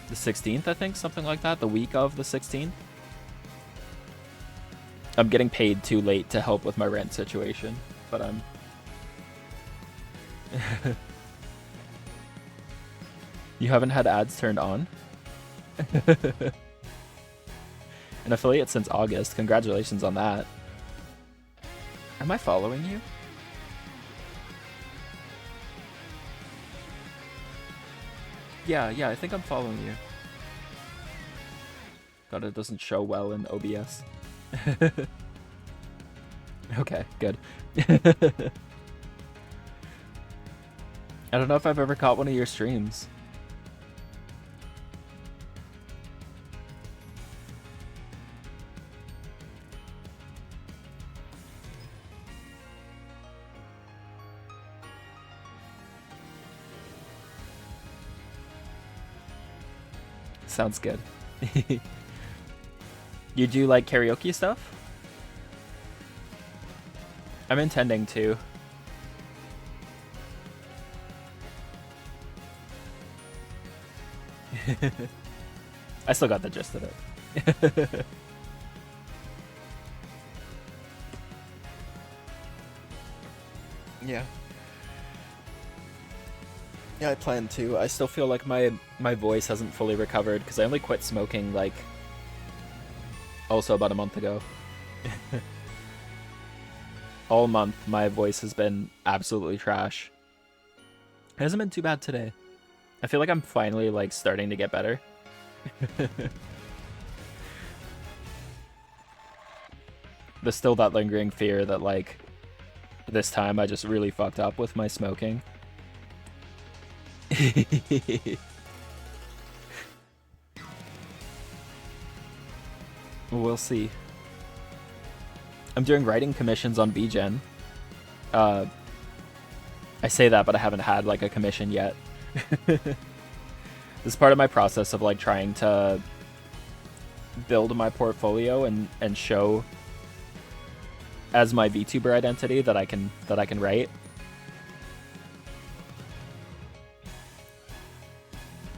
the 16th, I think, something like that, the week of the 16th. I'm getting paid too late to help with my rent situation, but I'm... You haven't had ads turned on? An affiliate since August. Congratulations on that. Am I following you? Yeah, I think I'm following you. God, it doesn't show well in OBS. Okay, good. I don't know if I've ever caught one of your streams. Sounds good. You do like karaoke stuff? I'm intending to. I still got the gist of it. Yeah. Yeah, I plan to. I still feel like my voice hasn't fully recovered because I only quit smoking like also about a month ago. All month my voice has been absolutely trash. It hasn't been too bad today. I feel like I'm finally like starting to get better. There's still that lingering fear that like this time I just really fucked up with my smoking. We'll see. I'm doing writing commissions on BGen. I say that, but I haven't had like a commission yet. This is part of my process of like trying to build my portfolio and show as my VTuber identity that I can write.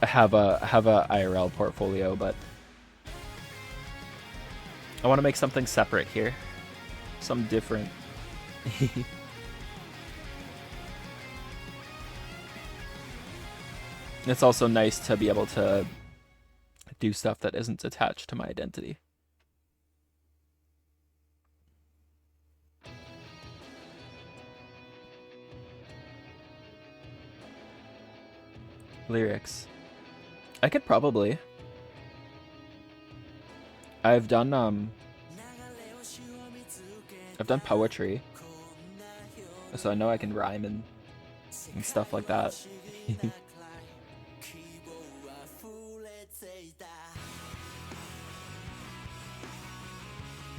I have a IRL portfolio, but I want to make something separate here. Something different. It's also nice to be able to do stuff that isn't attached to my identity. Lyrics. I could probably. I've done poetry, so I know I can rhyme and stuff like that.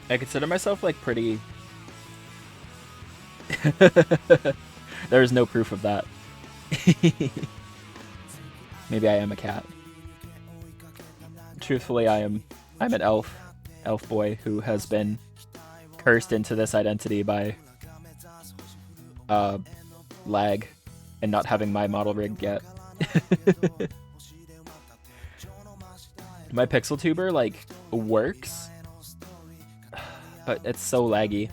I consider myself like pretty. There is no proof of that. Maybe I am a cat. Truthfully, I'm an elf boy who has been cursed into this identity by lag and not having my model rigged yet. My pixel tuber like works, but it's so laggy.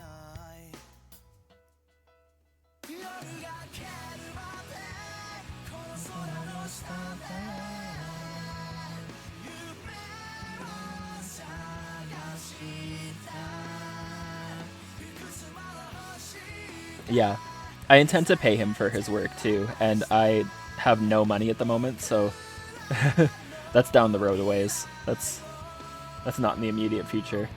Yeah, I intend to pay him for his work too, and I have no money at the moment, so that's down the road a ways. That's not in the immediate future.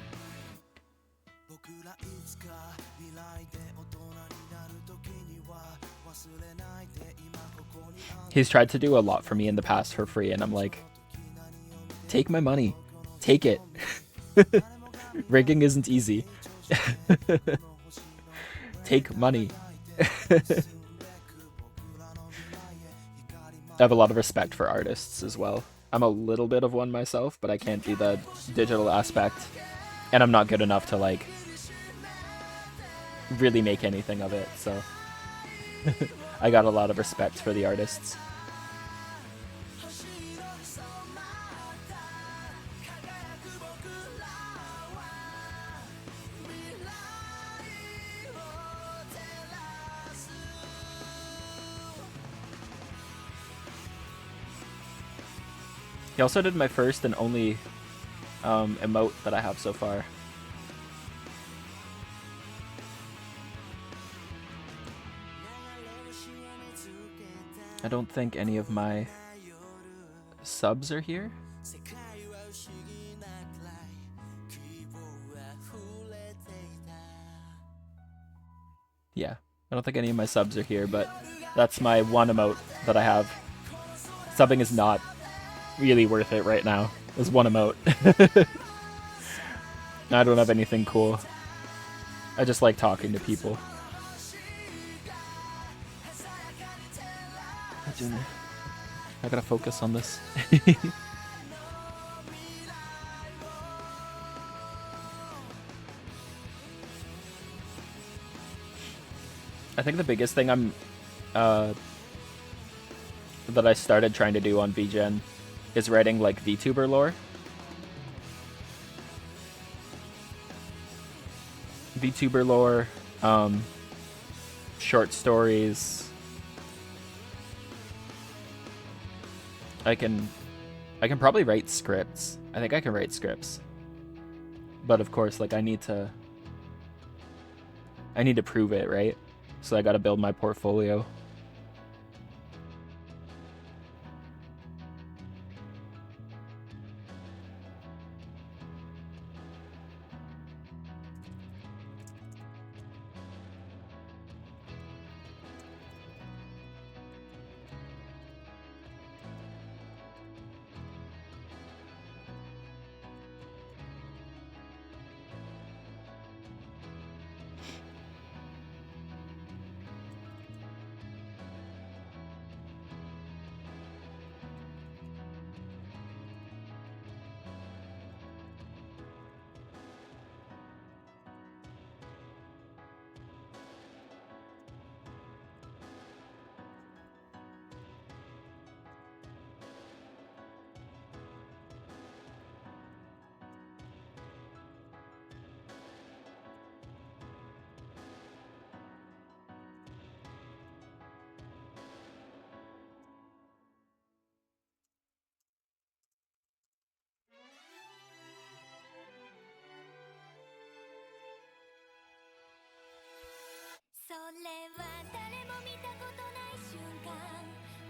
He's tried to do a lot for me in the past for free, and I'm like, take my money. Take it. Rigging isn't easy. Take money. I have a lot of respect for artists as well. I'm a little bit of one myself, but I can't do the digital aspect, and I'm not good enough to like really make anything of it, so I got a lot of respect for the artists. He also did my first and only emote that I have so far. I don't think any of my subs are here. Yeah, I don't think any of my subs are here, but that's my one emote that I have. Subbing is not really worth it right now. There's one emote. I don't have anything cool. I just like talking to people. I gotta focus on this. I think the biggest thing that I started trying to do on VGen is writing like VTuber lore. VTuber lore, short stories. I can probably write scripts. I think I can write scripts. But of course, like I need to prove it, right? So I got to build my portfolio.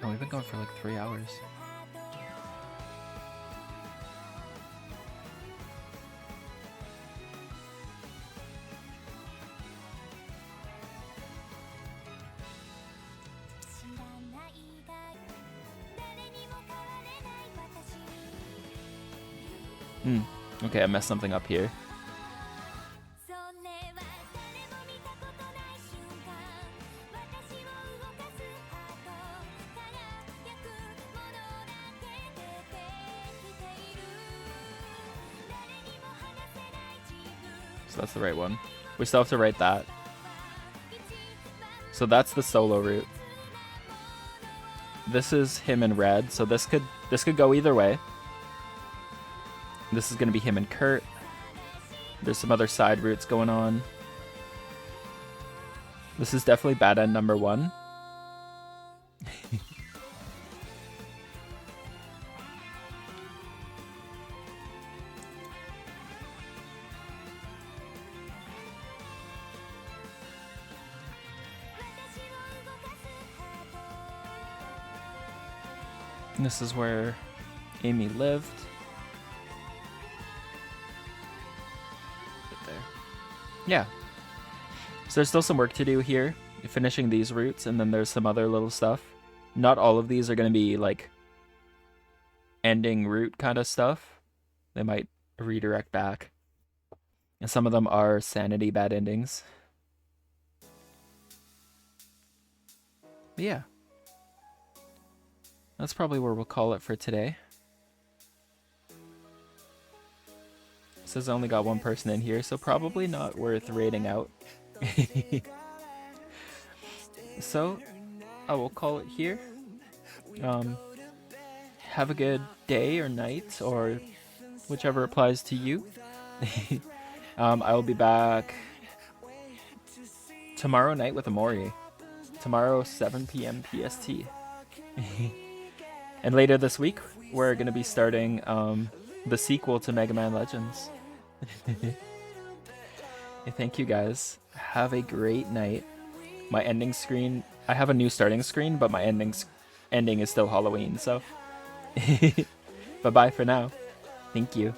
Oh, we've been going for like 3 hours. Okay, I messed something up here. So that's the right one. We still have to write that. So that's the solo route. This is him in red, so this could go either way. This is gonna be him and Kurt. There's some other side routes going on. This is definitely bad end number 1. And this is where Amy lived. Right there. Yeah. So there's still some work to do here, finishing these routes, and then there's some other little stuff. Not all of these are going to be like ending route kind of stuff. They might redirect back. And some of them are sanity bad endings. But yeah. That's probably where we'll call it for today. It says I only got one person in here, so probably not worth rating out. So, I will call it here. Have a good day or night, or whichever applies to you. I will be back tomorrow night with Amori. Tomorrow, 7 p.m. PST. And later this week, we're going to be starting the sequel to Mega Man Legends. Thank you guys. Have a great night. My ending screen, I have a new starting screen, but my ending is still Halloween, so. Bye-bye for now. Thank you.